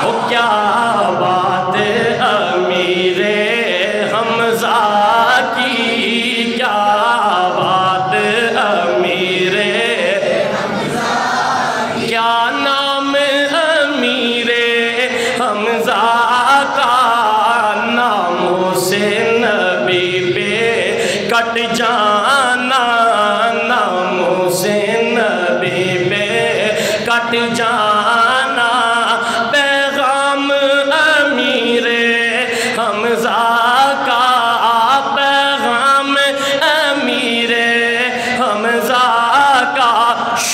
او کیا بات امیر حمزہ کی، کیا بات امیر حمزہ کی، کیا نام امیر حمزہ کا، ناموں سے نبی پہ کٹ جانا، ناموں سے نبی پہ کٹ جانا، پیغام امیر حمزہ کا، پیغام امیر حمزہ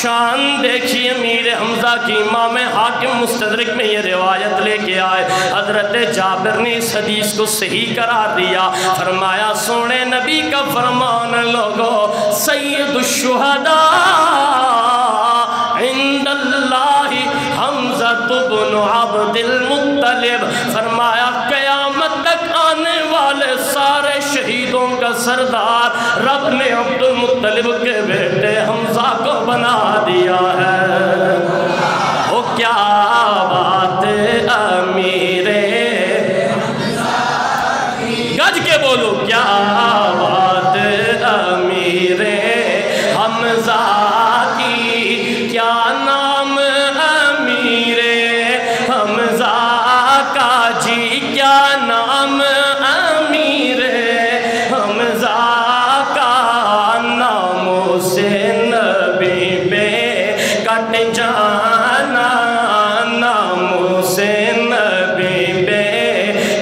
شان دیکھیے امیر حمزہ کی، امام حاکم مستدرک میں یہ روایت لے کے آئے، حضرت جابر نے اس حدیث کو صحیح قرار دیا، فرمایا سونے نبی کا فرمان لوگو سید الشہداء عند اللہ حمزہ بن عبد المطلب، فرمایا قیامت تک آنے والے سارے شہیدوں کا سردار رب نے عبد المطلب کے بیٹے حمزہ کو بنا دیا ہے۔ وہ کیا بات امیر گج کے بولو، کیا بات امیر حمزہ کی، کیا نام امیر حمزہ کا جی، کیا نام امیر حمزہ کا، ناموں سے نبی بے کٹ جانا، ناموں سے نبی بے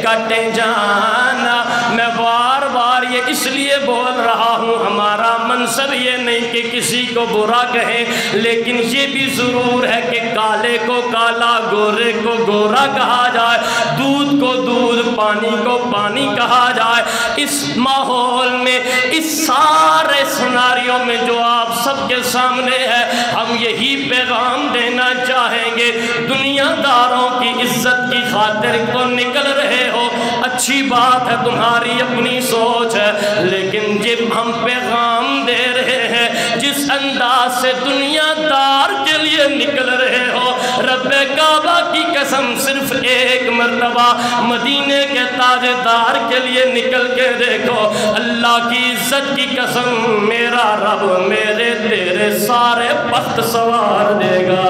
کٹ جانا۔ میں بار بار یہ اس لیے بول رہا ہوں، ہمارا منصب یہ نہیں کہ کسی کو برا کہیں، لیکن یہ بھی ضرور ہے کہ کالے کو کالا، گورے کو گورا کہا جائے، دودھ کو دودھ، پانی کو پانی کہا جائے۔ اس ماحول میں، اس سارے سناریوں میں جو آپ سب کے سامنے ہے، ہم یہی پیغام دینا چاہیں گے، دنیا داروں کی عزت کی خاطر تو نکل رہے ہو، اچھی بات ہے، تمہاری اپنی سوچ ہے، لیکن جب ہم پیغام دے رہے ہیں جس انداز سے دنیا دار کے لیے نکل رہے ہو، رب کعبہ کی قسم صرف ایک مرتبہ مدینے کے تاجدار کے لیے نکل کے دیکھو، اللہ کی عزت کی قسم میرا رب میرے تیرے سارے بخت سوار دے گا۔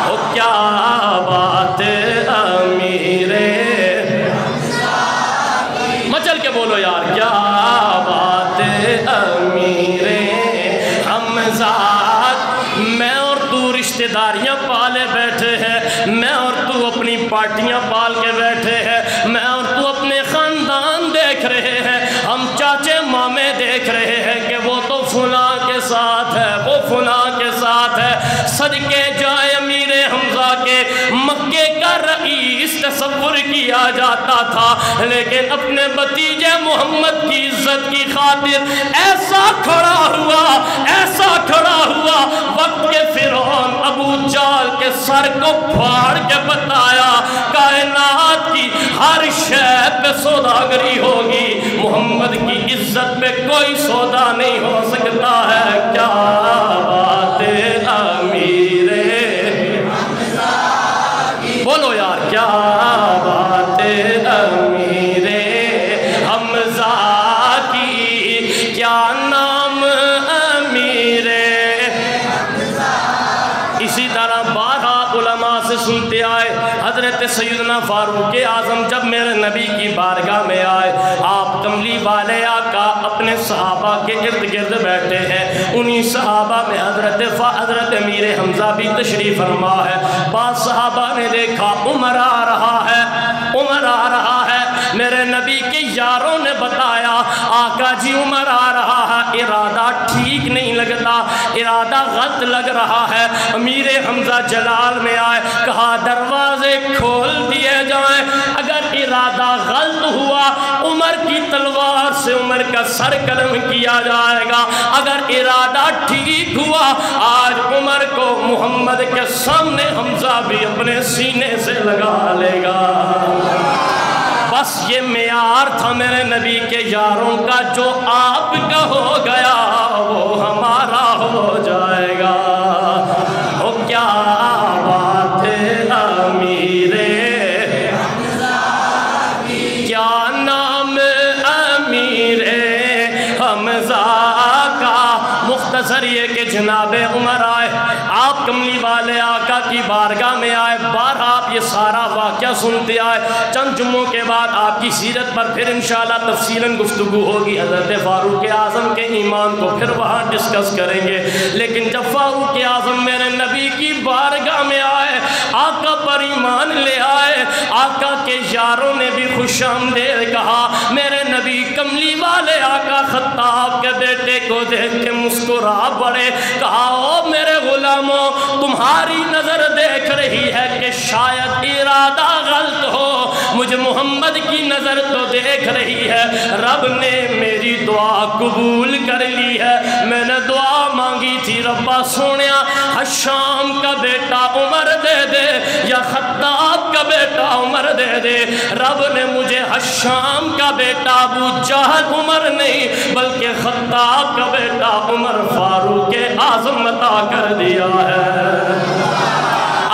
وہ کیا بات امیر، مچل کے بولو یار، کیا بات امیر حمزہ، میں اور تو رشتہ داریاں پالے بیٹھے ہیں، میں اور تو اپنی پارٹیاں پال کے بیٹھے ہیں، میں اور تو اپنے خاندان دیکھ رہے ہیں، ہم چاچے مامے دیکھ رہے ہیں کہ وہ تو فلاں کے ساتھ ہے، وہ فلاں کے ساتھ ہے، صدقے جائے امیر حمزہ کے مکے کا رئیس تصور کیا جاتا تھا، لیکن اپنے بھتیجے محمد کی عزت کی خاطر ایسا کھڑا ہوا، ایسا کھڑا ہوا، وقت کے فرعون ابو جال کے سر کو پھاڑ کے بتایا کائنات کی ہر شے پہ سوداگری ہوگی، محمد کی عزت پہ کوئی سودا نہیں ہو سکتا ہے۔ کیا بات امیر بولو یار، کیا بات امیر حمزہ کی، کیا نام امیر حمزہ۔ اسی طرح بارہا علماء سے سنتے آئے، حضرت سیدنا فاروق اعظم جب میرے نبی کی بارگاہ میں آئے، آپ کملی والے آقا اپنے صحابہ کے ارد گرد بیٹھے ہیں، انہی صحابہ میں حضرت امیر حمزہ بھی تشریف فرما ہے۔ بعض صحابہ نے دیکھا عمر آ رہا ہے، عمر آ رہا ہے، میرے نبی کے یاروں نے بتایا آقا جی عمر آ رہا ہے، ارادہ ٹھیک نہیں لگتا، ارادہ غلط لگ رہا ہے۔ امیر حمزہ جلال میں آئے، کہا دروازے کھول دیے جائیں، اگر ارادہ غلط ہوا عمر کی تلوار سے عمر کا سر قلم کیا جائے گا، اگر ارادہ ٹھیک ہوا آج عمر کو محمد کے سامنے حمزہ بھی اپنے سینے سے لگا لے گا۔ بس یہ معیار تھا میرے نبی کے یاروں کا، جو آپ کا ہو گیا وہ ہمارا ہو جائے گا۔ وہ کیا بات امیر حمزہ کی، کیا نام امیر حمزہ کا۔ مختصر یہ کہ جناب عمر آئے، آپ کملی والے آقا کی بارگاہ میں آئے، بار آپ یہ سارا واقعہ سنتے آئے، چند جمعوں کے بعد آپ کی سیرت پر پھر انشاءاللہ تفصیلاً گفتگو ہوگی، حضرت فاروق اعظم کے ایمان کو پھر وہاں ڈسکس کریں گے۔ لیکن جب فاروق اعظم میرے نبی کی بارگاہ میں آئے، آقا پر ایمان لے آئے۔ آقا کے یاروں نے بھی خوش آمدید کہا۔ میرے نبی کملی والے آقا خطاب کے بیٹے کو دیکھ کے مسکرا پڑے، کہا او میرے غلاموں، تمہاری نظر دیکھ رہی ہے کہ شاید ارادہ غلط ہو، مجھے محمد کی نظر تو دیکھ رہی ہے، رب نے میری دعا قبول کر لی ہے۔ میں نے دعا مانگی تھی ربا سونیا حشام کا بیٹا عمر دے دے یا خطاب کا بیٹا عمر دے دے، رب نے مجھے حشام کا بیٹا ابو جہل عمر نہیں بلکہ خطاب کا بیٹا عمر فاروق اعظم عطا کر دیا ہے۔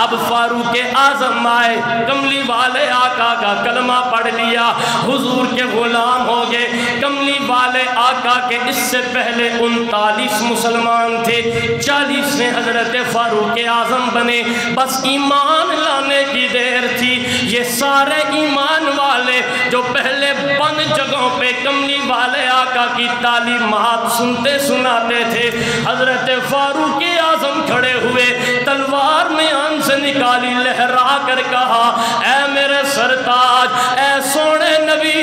اب فاروق اعظم آئے، کملی والے آقا کا کلمہ پڑھ لیا، حضور کے غلام ہو گئے۔ کملی والے آقا کے اس سے پہلے 39 مسلمان تھے، 40 سے حضرت فاروق اعظم بنے، بس ایمان لانے کی دیر تھی۔ یہ سارے ایمان والے جو پہلے بند جگہوں پہ کملی والے آقا کی تعلیمات سنتے سناتے تھے، حضرت فاروق اعظم کھڑے ہوئے، تلوار میں آن سے نکالی، لہرا کر کہا اے میرے سرتاج، اے سونے نبی،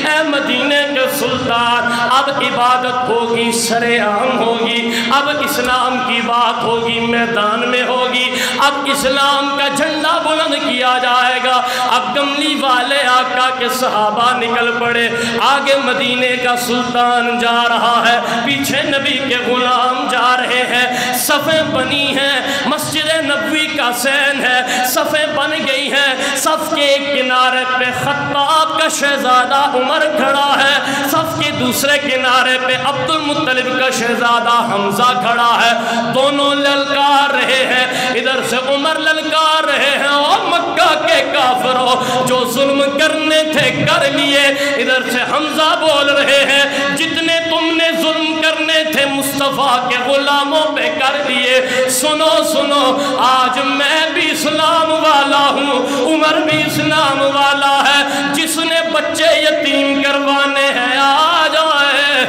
اے مدینے کے سلطان، اب عبادت ہوگی، سر عام ہوگی، اب اسلام کی بات ہوگی، میدان میں ہوگی، اب اسلام کا جھنڈا بلند کیا جائے گا۔ اب کملی والے آقا کے صحابہ نکل پڑے، آگے مدینے کا سلطان جا رہا ہے، پیچھے نبی کے غلام جا رہے ہیں، صفیں بنی ہیں، مسجد نبوی کا سین ہے، صفیں بن گئی ہیں، صف کے ایک کنارے پہ خطاب کا شہزادہ عمر کھڑا ہے، صف کے دوسرے کنارے پہ عبد المطلب کا شہزادہ حمزہ کھڑا ہے، دونوں للکار رہے ہیں، ادھر سے عمر للکار رہے ہیں اور مکہ کے کافروں جو ظلم کرنے تھے کر لیے، ادھر سے حمزہ بول رہے ہیں جتنے تم نے ظلم کرنے تھے مصطفیٰ کے غلاموں پہ کر لیے، سنو سنو آج میں بھی اسلام والا ہوں، عمر بھی اسلام والا ہے، جس نے بچے یتیم کروانے ہیں آ جائے،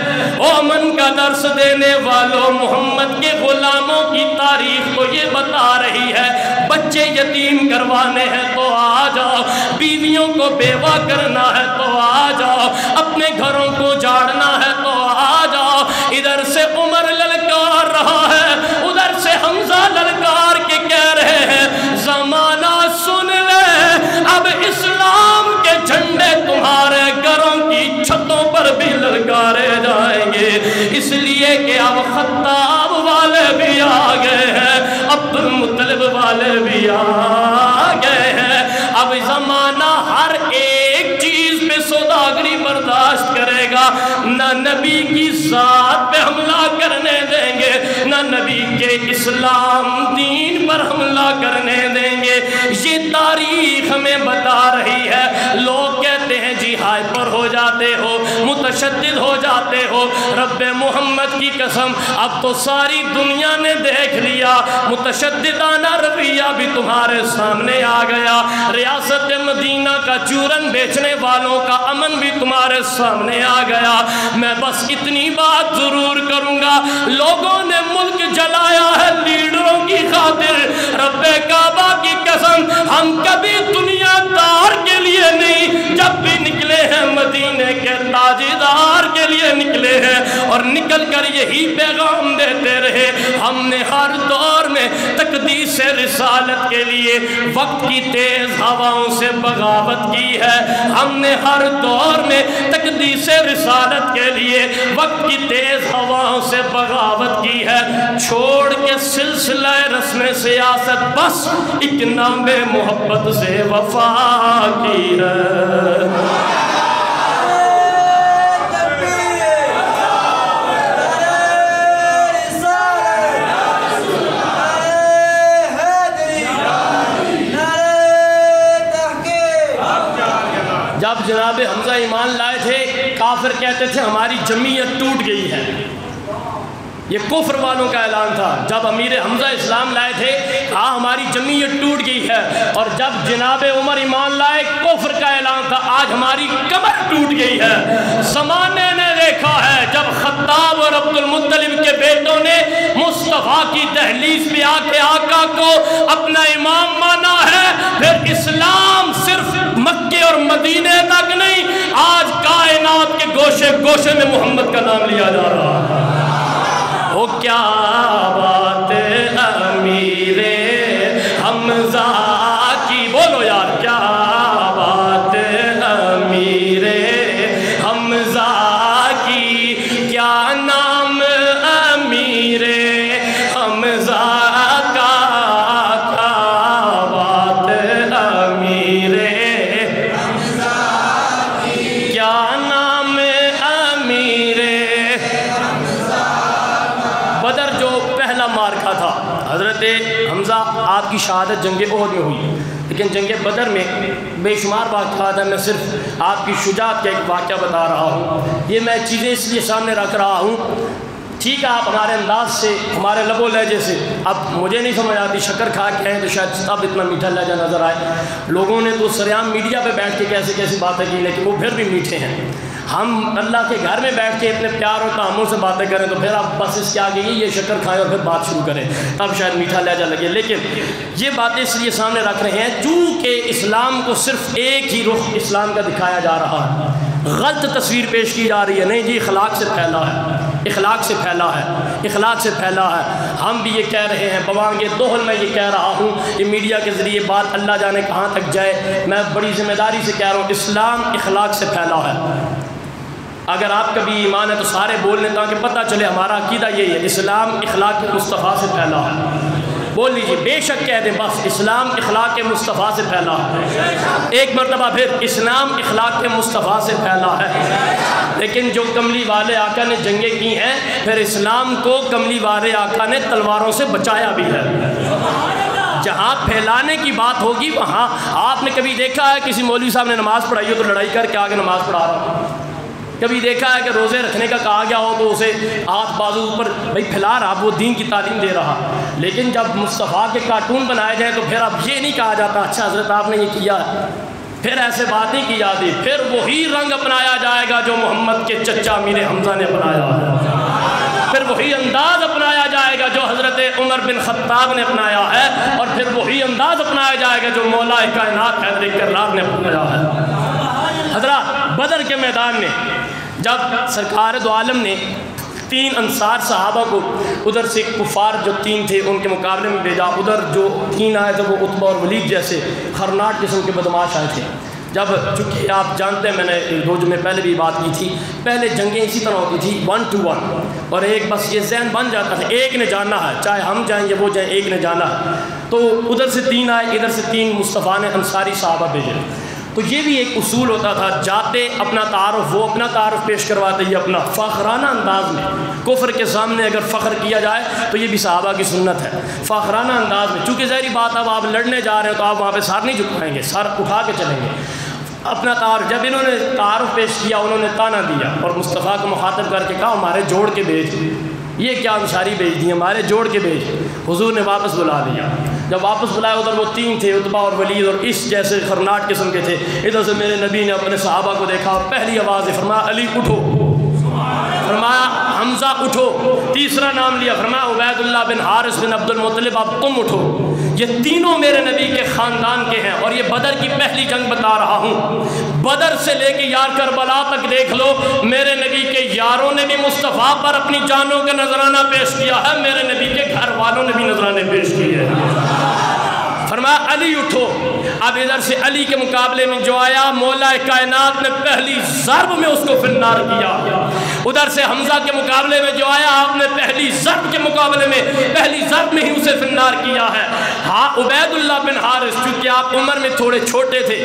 اومن کا درس دینے والوں محمد کے غلاموں کی تاریخ کو یہ بتا رہی ہے، بچے یتیم کروانے ہیں تو آ جاؤ، بیویوں کو بیوہ کرنا ہے تو آ جاؤ، اپنے گھروں کو جاڑنا ہے تو آ جاؤ۔ ادھر سے عمر للکار رہا ہے، ادھر سے حمزہ للکار کے کہہ رہے ہیں زمانہ سن لے، اب اسلام کے جھنڈے تمہارے گھروں کی چھتوں پر بھی للکارے جائیں گے، اس لیے کہ اب خطاب والے بھی آ گئے ہیں، عبد المطلب والے بھی آ گئے ہیں، اب زمانہ ہر ایک چیز پہ سوداگری برداشت کرے گا، نہ نبی کی ذات پہ حملہ کرنے دیں گے، نہ نبی کے اسلام دین پر حملہ کرنے دیں گے۔ یہ تاریخ ہمیں بتا رہی ہے، لوگ کہتے ہیں جی ہائپر ہو جاتے ہو، متشدد ہو جاتے ہو، رب محمد کی قسم اب تو ساری دنیا نے دیکھ لیا، متشددانہ رویہ بھی تمہارے سامنے آ گیا، ریاست مدینہ کا چورن بیچنے والوں کا امن بھی تمہارے سامنے آ گیا۔ میں بس اتنی بات ضرور کروں گا، لوگوں نے ملک جلایا ہے لیڈروں کی خاطر، رب کعبہ کی قسم ہم کبھی دنیا دار کے لیے نہیں، جب بھی نکلے ہیں مدینے کے تاجدار کے لیے نکلے ہیں، اور نکل کر یہی پیغام دیتے رہے۔ ہم نے ہر دور میں تقدیس رسالت کے لیے وقت کی تیز ہواؤں سے بغاوت کی ہے، ہم نے ہر دور میں تقدیس رسالت کے لیے وقت کی تیز ہواؤں سے بغاوت کی ہے، چھوڑ کے سلسلہ رسم سیاست بس ایک نام محبت سے وفا کی ہے۔ جب جناب حمزہ ایمان لائے تھے، کافر کہتے تھے ہماری جمعیت ٹوٹ گئی ہے، یہ کفر والوں کا اعلان تھا۔ جب امیر حمزہ اسلام لائے تھے کہا ہماری جمعیت ٹوٹ گئی ہے، اور جب جناب عمر ایمان لائے کفر کا اعلان تھا آج ہماری کمر ٹوٹ گئی ہے۔ زمانے نے دیکھا ہے جب خطاب اور عبد المطلب کے بیٹوں نے مصطفیٰ کی دہلیز پہ آ کے آقا کو اپنا امام مانا ہے. پھر اسلام صرف مکے اور مدینے تک نہیں، آج کائنات کے گوشے گوشے میں محمد کا نام لیا جا رہا ہے. وہ کیا بات امیر حمزہ کی، بولو یار کیا بات امیر حمزہ کی، کیا نام امیر حمزہ کا، کیا بات امیر حمزہ کی، کیا نام امیر حمزہ. بدر جو پہلا معرکہ تھا، حضرت حمزہ آپ کی شہادت جنگ احد میں ہوئی، لیکن جنگ بدر میں بے شمار واقعات ہیں. میں صرف آپ کی شجاعت کا ایک واقعہ بتا رہا ہوں. یہ میں چیزیں اس لیے سامنے رکھ رہا ہوں، ٹھیک ہے آپ ہمارے انداز سے، ہمارے لب و لہجے سے، اب مجھے نہیں سمجھ آتی، شکر کھا کے ہیں تو شاید اب اتنا میٹھا لہجہ نظر آئے. لوگوں نے تو سریعام میڈیا پہ بیٹھ کے کیسے کیسی باتیں کی، لیکن وہ پھر بھی میٹھے ہیں. ہم اللہ کے گھر میں بیٹھ کے اتنے پیار اور تحمل سے باتیں کریں تو پھر آپ بس اس کے آگے یہ شکر کھائیں اور پھر بات شروع کریں، تب شاید میٹھا لہجہ لگے. لیکن یہ باتیں اس لیے سامنے رکھ رہے ہیں چونکہ اسلام کو صرف ایک ہی رخ اسلام کا دکھایا جا رہا ہے، غلط تصویر پیش کی جا رہی ہے. نہیں جی، اخلاق سے پھیلا ہے، اخلاق سے پھیلا ہے، اخلاق سے پھیلا ہے. ہم بھی یہ کہہ رہے ہیں، بوانگ دوہل میں یہ کہہ رہا ہوں، یہ میڈیا کے ذریعے بات اللہ جانے کہاں تک جائے. میں بڑی ذمہ داری سے کہہ رہا ہوں، اسلام اخلاق سے پھیلا ہے. اگر آپ کا بھی ایمان ہے تو سارے بول لیں تاکہ پتہ چلے ہمارا عقیدہ یہی ہے، اسلام اخلاق مصطفیٰ سے پھیلا ہے. بول لیجیے، بے شک کہہ دیں بس، اسلام اخلاق مصطفیٰ سے پھیلا ہے. ایک مرتبہ پھر، اسلام اخلاق مصطفیٰ سے پھیلا ہے. لیکن جو کملی والے آقا نے جنگیں کی ہیں، پھر اسلام کو کملی والے آقا نے تلواروں سے بچایا بھی ہے. جہاں پھیلانے کی بات ہوگی وہاں آپ نے کبھی دیکھا ہے کسی مولوی صاحب نے نماز پڑھائی ہو تو لڑائی کر کے آگے نماز پڑھا رہا ہو؟ کبھی دیکھا ہے کہ روزے رکھنے کا کہا گیا ہو تو اسے ہاتھ بازو اوپر بھائی پھیلا رہا، وہ دین کی تعلیم دے رہا. لیکن جب مصطفیٰ کے کارٹون بنائے جائیں تو پھر اب یہ نہیں کہا جاتا اچھا حضرت آپ نے یہ کیا، پھر ایسے بات نہیں کی جاتی. پھر وہی رنگ اپنایا جائے گا جو محمد کے چچا امیر حمزہ نے اپنایا ہے. پھر وہی انداز اپنایا جائے گا جو حضرت عمر بن خطاب نے اپنایا ہے، اور پھر وہی انداز اپنایا جائے گا جو مولا کائنات حیدر کرار نے اپنایا ہے. حضرات، بدر کے میدان میں جب سرکار دو عالم نے 3 انصار صحابہ کو ادھر سے کفار جو 3 تھے ان کے مقابلے میں بھیجا، ادھر جو 3 آئے تھے وہ عتبہ اور ولید جیسے خرناٹ قسم کے بدماش آئے تھے. جب چونکہ آپ جانتے ہیں، میں نے 2 جمعے پہلے بھی بات کی تھی، پہلے جنگیں اسی طرح ہوتی تھی 1 to 1، اور ایک بس یہ ذہن بن جاتا تھا ایک نے جانا ہے، چاہے ہم جائیں یا وہ جائیں، ایک نے جانا ہے. تو ادھر سے 3 آئے، ادھر سے 3 مصطفیٰ نے انصاری صحابہ بھیجے. تو یہ بھی ایک اصول ہوتا تھا، جاتے اپنا تعارف، وہ اپنا تعارف پیش کرواتے، یہ اپنا فخرانہ انداز میں. کفر کے سامنے اگر فخر کیا جائے تو یہ بھی صحابہ کی سنت ہے، فخرانہ انداز میں. چونکہ ظاہری بات اب آپ لڑنے جا رہے ہو تو آپ وہاں پہ سر نہیں جھکائیں گے، سر اٹھا کے چلیں گے. اپنا تعارف، جب انہوں نے تعارف پیش کیا انہوں نے تانا دیا اور مصطفیٰ کو مخاطب کر کے کہا ہمارے جوڑ کے بھیج. یہ کیا انصاری بھیج دی، ہمارے جوڑ کے بھیج. حضور نے واپس بلا لیا. جب واپس بلایا ادھر وہ 3 تھے، عتبہ اور ولید، اور اس جیسے خرناٹ قسم کے تھے. ادھر سے میرے نبی نے اپنے صحابہ کو دیکھا اور پہلی آواز فرمایا علی اٹھو، فرمایا حمزہ اٹھو. تیسرا نام لیا، فرمایا عبید اللہ بن حارث بن عبد المطلب اب تم اٹھو. یہ تینوں میرے نبی کے خاندان کے ہیں. اور یہ بدر کی پہلی جنگ بتا رہا ہوں، بدر سے لے کے یار کربلا تک دیکھ لو، میرے نبی کے یاروں نے بھی مصطفیٰ پر اپنی جانوں کا نذرانہ پیش کیا ہے، میرے نبی کے گھر والوں نے بھی نذرانے پیش کیے ہیں. فرمایا علی اٹھو. اب ادھر سے علی کے مقابلے میں جو آیا، مولا کائنات نے پہلی ضرب میں اس کو فنار کیا. ادھر سے حمزہ کے مقابلے میں جو آیا، آپ نے پہلی ضرب کے مقابلے میں پہلی ضرب میں ہی اسے فنار کیا ہے. ہاں عبید اللہ بن حارث، چونکہ آپ عمر میں تھوڑے چھوٹے تھے،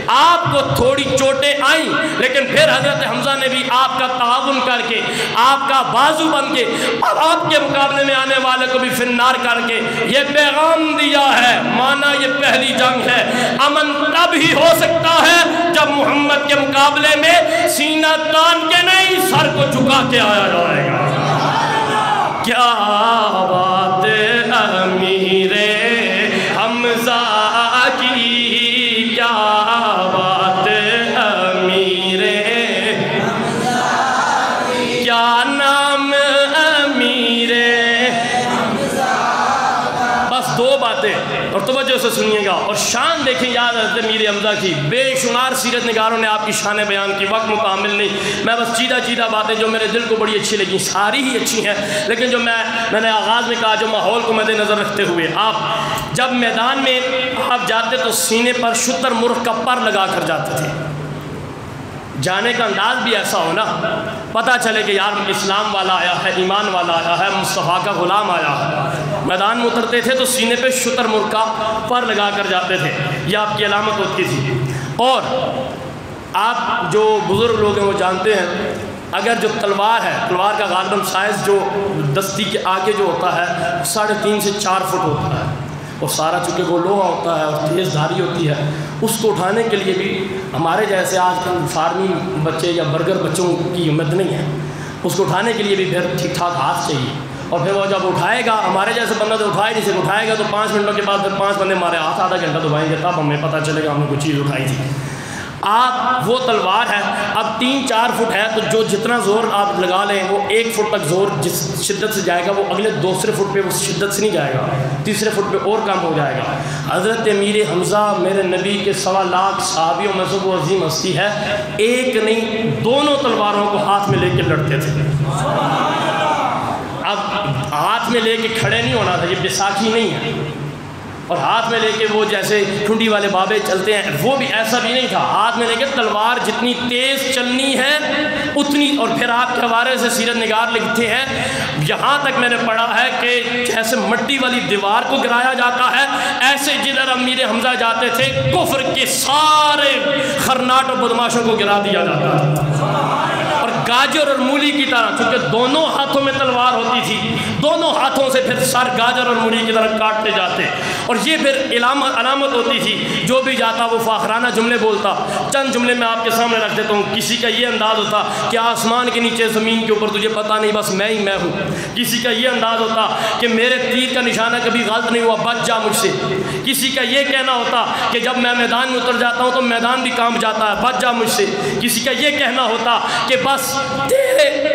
آپ کو تھوڑی چوٹیں آئیں، لیکن پھر حضرت حمزہ نے بھی آپ کا تعاون کر کے، آپ کا بازو بن کے، اور آپ کے مقابلے میں آنے والے کو بھی فنار کر کے یہ پیغام دیا ہے، مانا یہ پہلی جنگ ہے. امن تب ہی ہو سکتا ہے جب محمد کے مقابلے میں سینہ تان کے نہیں، سر کو جھکا کے آیا جائے گا. کیا بات امیر حمزہ کی، کیا بات امیر حمزہ کی، کیا نام توجہ سے سنیے گا اور شان دیکھیں یاد حضرت امیر حمزہ کی. بے شمار سیرت نگاروں نے آپ کی شان بیان کی, وقت مکمل نہیں, میں بس چیدہ باتیں جو میرے دل کو بڑی اچھی لگیں, ساری ہی اچھی ہیں, لیکن جو میں نے آغاز میں کہا جو ماحول کو مد نظر رکھتے ہوئے, آپ جب میدان میں آپ جاتے تو سینے پر شتر مرغ کا پر لگا کر جاتے تھے. جانے کا انداز بھی ایسا ہو نا, پتہ چلے کہ یار اسلام والا آیا ہے, ایمان والا آیا ہے, مصطفیٰ کا غلام آیا ہے. میدان میں اترتے تھے تو سینے پہ شتر مرغ کا پر لگا کر جاتے تھے, یہ آپ کی علامت ہوتی تھی. اور آپ جو بزرگ لوگ ہیں وہ جانتے ہیں, اگر جو تلوار ہے, تلوار کا غالباً سائز جو دستی کے آگے جو ہوتا ہے 3.5 سے 4 فٹ ہوتا ہے, اور سارا چونکہ وہ لوہا ہوتا ہے اور تیز دھاری ہوتی ہے, اس کو اٹھانے کے لیے بھی ہمارے جیسے آج کل فارمی بچے یا برگر بچوں کی ہمت نہیں ہے, اس کو اٹھانے کے لیے بھی پھر ٹھیک ٹھاک ہاتھ چاہیے. اور پھر وہ جب اٹھائے گا, ہمارے جیسے بندہ تو اٹھائے نہیں, سے اٹھائے گا تو 5 منٹوں کے بعد پھر 5 بندے ہمارے ہاتھ آدھا گھنٹہ دبائیں گے, تب ہمیں پتہ چلے گا ہم نے کوئی چیز اٹھائی تھی. آپ وہ تلوار ہے, اب 3-4 فٹ ہے تو جو جتنا زور آپ لگا لیں وہ 1 فٹ تک زور جس شدت سے جائے گا وہ اگلے دوسرے فٹ پہ اس شدت سے نہیں جائے گا, تیسرے فٹ پہ اور کم ہو جائے گا. حضرت امیر حمزہ میرے نبی کے 1.25 لاکھ صحابیوں میں سے وہ عظیم ہستی ہے, ایک نہیں دونوں تلواروں کو ہاتھ میں لے کے لڑتے تھے. اب ہاتھ میں لے کے کھڑے نہیں ہونا تھا, یہ بیساکھی نہیں ہے, اور ہاتھ میں لے کے وہ جیسے ٹھنڈی والے بابے چلتے ہیں وہ بھی ایسا بھی نہیں تھا. ہاتھ میں لے کے تلوار جتنی تیز چلنی ہے اتنی. اور پھر آپ کے حوالے سے سیرت نگار لکھتے ہیں, یہاں تک میں نے پڑھا ہے کہ جیسے مٹی والی دیوار کو گرایا جاتا ہے ایسے جدھر امیر حمزہ جاتے تھے کفر کے سارے خرناٹ و بدماشوں کو گرا دیا جاتا تھا. اور گاجر اور مولی کی طرح, چونکہ دونوں ہاتھوں میں تلوار ہوتی تھی, دونوں ہاتھوں سے پھر سر گاجر اور مولی کی طرح کاٹتے جاتے. اور یہ پھر علامت ہوتی تھی, جو بھی جاتا وہ فاخرانہ جملے بولتا. چند جملے میں آپ کے سامنے رکھ دیتا ہوں. کسی کا یہ انداز ہوتا کہ آسمان کے نیچے زمین کے اوپر تجھے پتہ نہیں, بس میں ہی میں ہوں. کسی کا یہ انداز ہوتا کہ میرے تیر کا نشانہ کبھی غلط نہیں ہوا, بچ جا مجھ سے. کسی کا یہ کہنا ہوتا کہ جب میں میدان میں اتر جاتا ہوں تو میدان بھی کانپ جاتا ہے, بچ جا مجھ سے. کسی کا یہ کہنا ہوتا کہ بس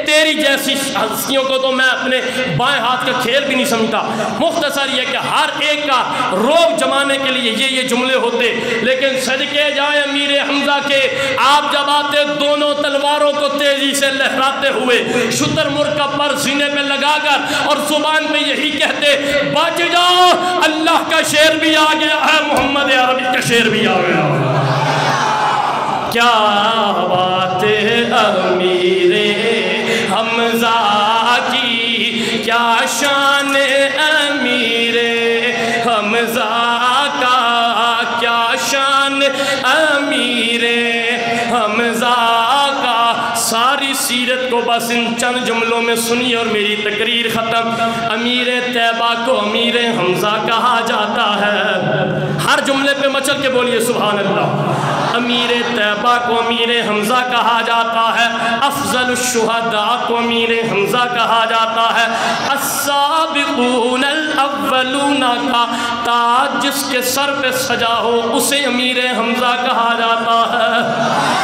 تیری جیسی ہستیوں کو تو میں اپنے بائیں ہاتھ کا کھیل بھی نہیں سمجھتا. مختصر یہ کہ ہر ایک کا روب جمانے کے لیے یہ جملے ہوتے. لیکن صدقے جائے امیر حمزہ کے, آپ جب آتے دونوں تلواروں کو تیزی سے لہراتے ہوئے شتر مرغ کا پر سینے پہ لگا کر اور زبان پہ یہی کہتے, بچ جاؤ اللہ کا شیر بھی آ گیا ہے, محمد عربی کا شیر بھی آ گیا ہے. کیا بات ہے امیر حمزہ کی, کیا شان امیر حمزہ کا, کیا شان امیر حمزہ کا. ساری سیرت کو بس ان چند جملوں میں سنی اور میری تقریر ختم. امیر طیبہ کو امیر حمزہ کہا جاتا ہے. ہر جملے پہ مچل کے بولیے سبحان اللہ. امیر طیبہ کو امیر حمزہ کہا جاتا ہے. افضل الشہداء کو امیر حمزہ کہا جاتا ہے. السابقون الاولون کا تاج جس کے سر پہ سجا ہو اسے امیر حمزہ کہا جاتا ہے.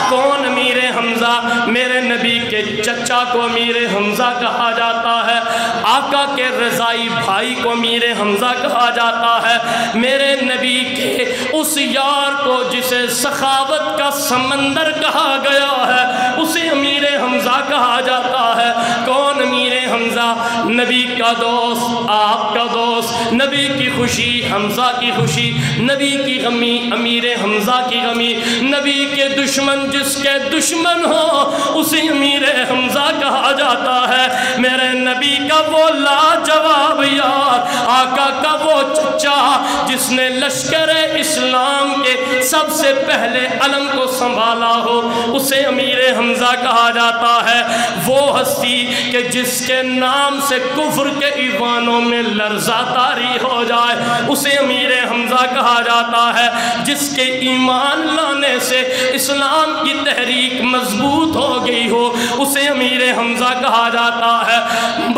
کون امیر حمزہ؟ میرے نبی کے چچا کو امیر حمزہ کہا جاتا ہے. آقا کے رضائی بھائی کو امیر حمزہ کہا جاتا ہے. میرے نبی کے اس یار کو جسے سخاوت کا سمندر کہا گیا ہے اسے امیر حمزہ کہا جاتا ہے. کون امیر حمزہ؟ نبی کا دوست, آپ کا دوست, نبی کی خوشی حمزہ کی خوشی, نبی کی غمی امیر حمزہ کی غمی, نبی کے دشمن جس کے دشمن ہو اسے امیر حمزہ کہا جاتا ہے. میرے نبی کا وہ لاجواب یار, آقا کا وہ چچا جس نے لشکر اسلام کے سب سے پہلے علم کو سنبھالا ہو اسے امیر حمزہ کہا جاتا ہے. وہ ہستی کہ جس کے نام سے کفر کے ایوانوں میں لرزہ طاری ہو جائے اسے امیر حمزہ کہا جاتا ہے. جس کے ایمان لانے سے اسلام کی تحریک مضبوط ہو گئی ہو اسے امیر حمزہ کہا جاتا ہے.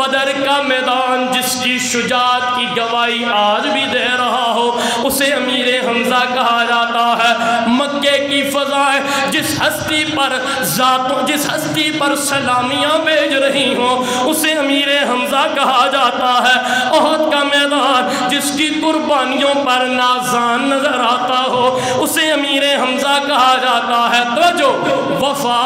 بدر کا میدان جس کی شجاعت کی گواہی آج بھی دے رہا ہو اسے امیر حمزہ کہا جاتا ہے۔ مکے کی فضائیں جس ہستی پر سلامیاں بھیج رہی ہوں اسے امیر حمزہ کہا جاتا ہے۔ احد کا میدان جس کی قربانیوں پر نازان نظر آتا ہو اسے امیر حمزہ کہا جاتا ہے۔ تو جو وفا،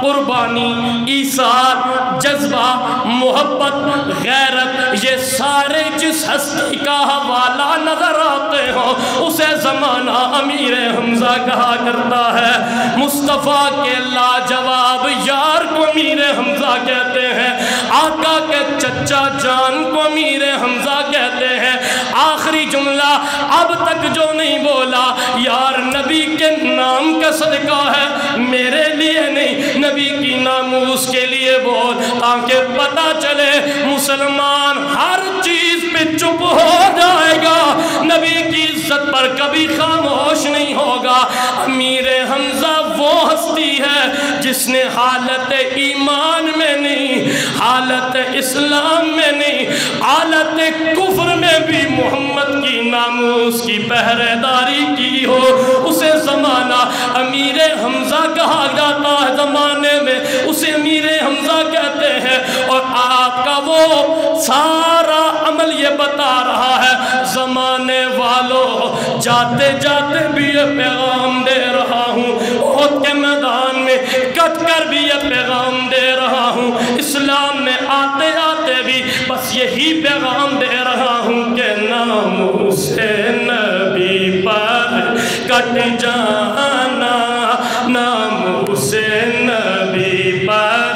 قربانی، ایثار، جذبہ، محبت، غیرت، یہ سارے جس ہستی کا حوالہ نظر آتے ہو اسے زمانہ امیر حمزہ کہا کرتا ہے۔ مصطفیٰ کے لاجواب یار کو امیر حمزہ کہتے ہیں، آقا کے چچا جان کو امیر حمزہ کہتے ہیں۔ آخری جملہ اب تک جو نہیں بولا، یار نبی کے نام کا صدقہ ہے، میرے لیے نہیں نبی کی ناموس کے لیے بول، تاکہ پتہ چلے مسلمان ہر چیز پہ چپ ہو جائے گا، نبی کی عزت پر کبھی خاموش نہیں ہوگا۔ امیر حمزہ وہ ہستی ہے جس نے حالت ایمان میں نہیں، حالت اسلام میں نہیں، حالت کفر میں بھی محمد کی ناموس کی پہرے داری کی ہو، اسے زمانہ امیر حمزہ کہا جاتا ہے۔ زمانے میں اسے امیر حمزہ کہتے ہیں، اور آپ کا وہ سارا عمل یہ بتا رہا ہے، زمانے والوں جاتے جاتے بھی یہ پیغام دے رہا ہوں، احد کے میدان میں کٹ کر بھی یہ پیغام دے رہا ہوں، اسلام میں آتے آتے بھی بس یہی پیغام دے رہا ہوں کہ ناموس نبی پر کٹ جانا، ناموس نبی پر،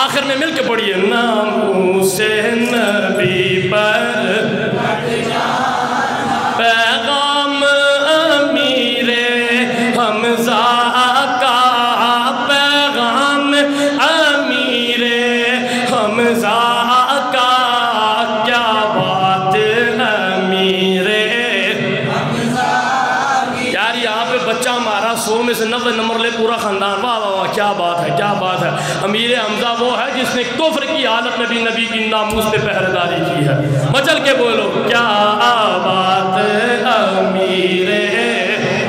آخر میں مل کے پڑھیے، ناموس نبی پر پیغام امیر حمزہ کا، پیغام امیر حمزہ کا، کیا بات امیر حمزہ کی۔ یار یہاں پہ بچہ ہمارا 100 میں سے 90 نمبر لے پورا خاندان، واہ واہ واہ، کیا بات ہے، کیا بات ہے۔ امیر حمزہ وہ ہے جس نے کفر کی حالت میں بھی نبی کی ناموس پہ پہرے داری کی ہے۔ مچل کے بولو، کیا بات امیر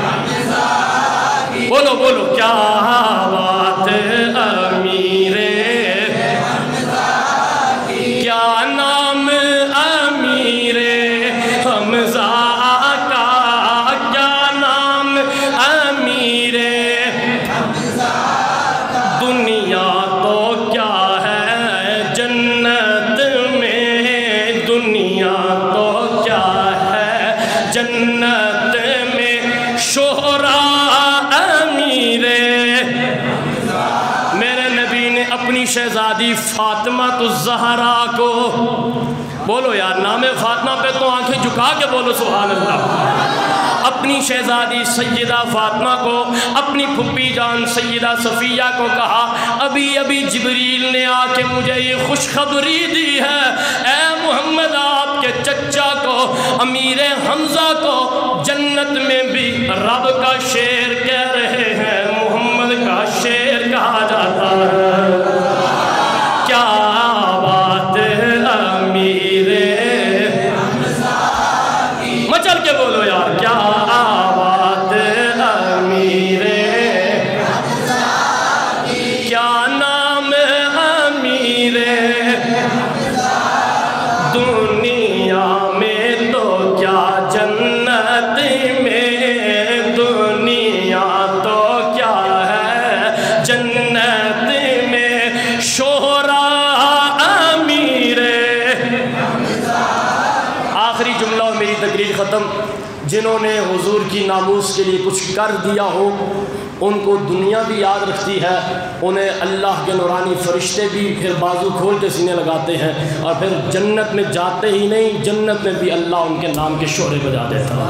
حمزہ کی، بولو بولو، کیا بات امیر حمزہ کی، کیا نام امیر حمزہ کا، کیا نام امیر حمزہ کا، دنیا تو کیا ہے جنت میں، دنیا تو کیا ہے جنت میں، شہرا امیر حمزہ، میرے نبی نے اپنی شہزادی فاطمہ الزہرا کو، بولو یار نام فاطمہ پہ تو آنکھیں جھکا کے بولو سبحان اللہ، اپنی شہزادی سیدہ فاطمہ کو، اپنی پھپھی جان سیدہ صفیہ کو کہا، ابھی ابھی جبریل نے آ کے مجھے یہ خوشخبری دی ہے، اے محمد آپ کے چچا کو، امیر حمزہ کو جنت میں بھی رب کا شیر کہہ رہے ہیں، محمد کا شیر کہا جاتا ہے۔ کیا بات امیر حمزہ کی، مچل کے بولو یار، کیا بات امیر حمزہ کی، کیا نام امیر حمزہ، دنیا میں تو کیا جنت میں، دنیا تو کیا ہے جنت میں، شہرا امیر حمزہ۔ آخری جملہ اور میری تقریر ختم، جنہوں نے حضور کی ناموس کے لیے کچھ کر دیا ہو ان کو دنیا بھی یاد رکھتی ہے، انہیں اللہ کے نورانی فرشتے بھی پھر بازو کھول کے سینے لگاتے ہیں، اور پھر جنت میں جاتے ہی نہیں، جنت میں بھی اللہ ان کے نام کے شعرے بجا دیتا ہے۔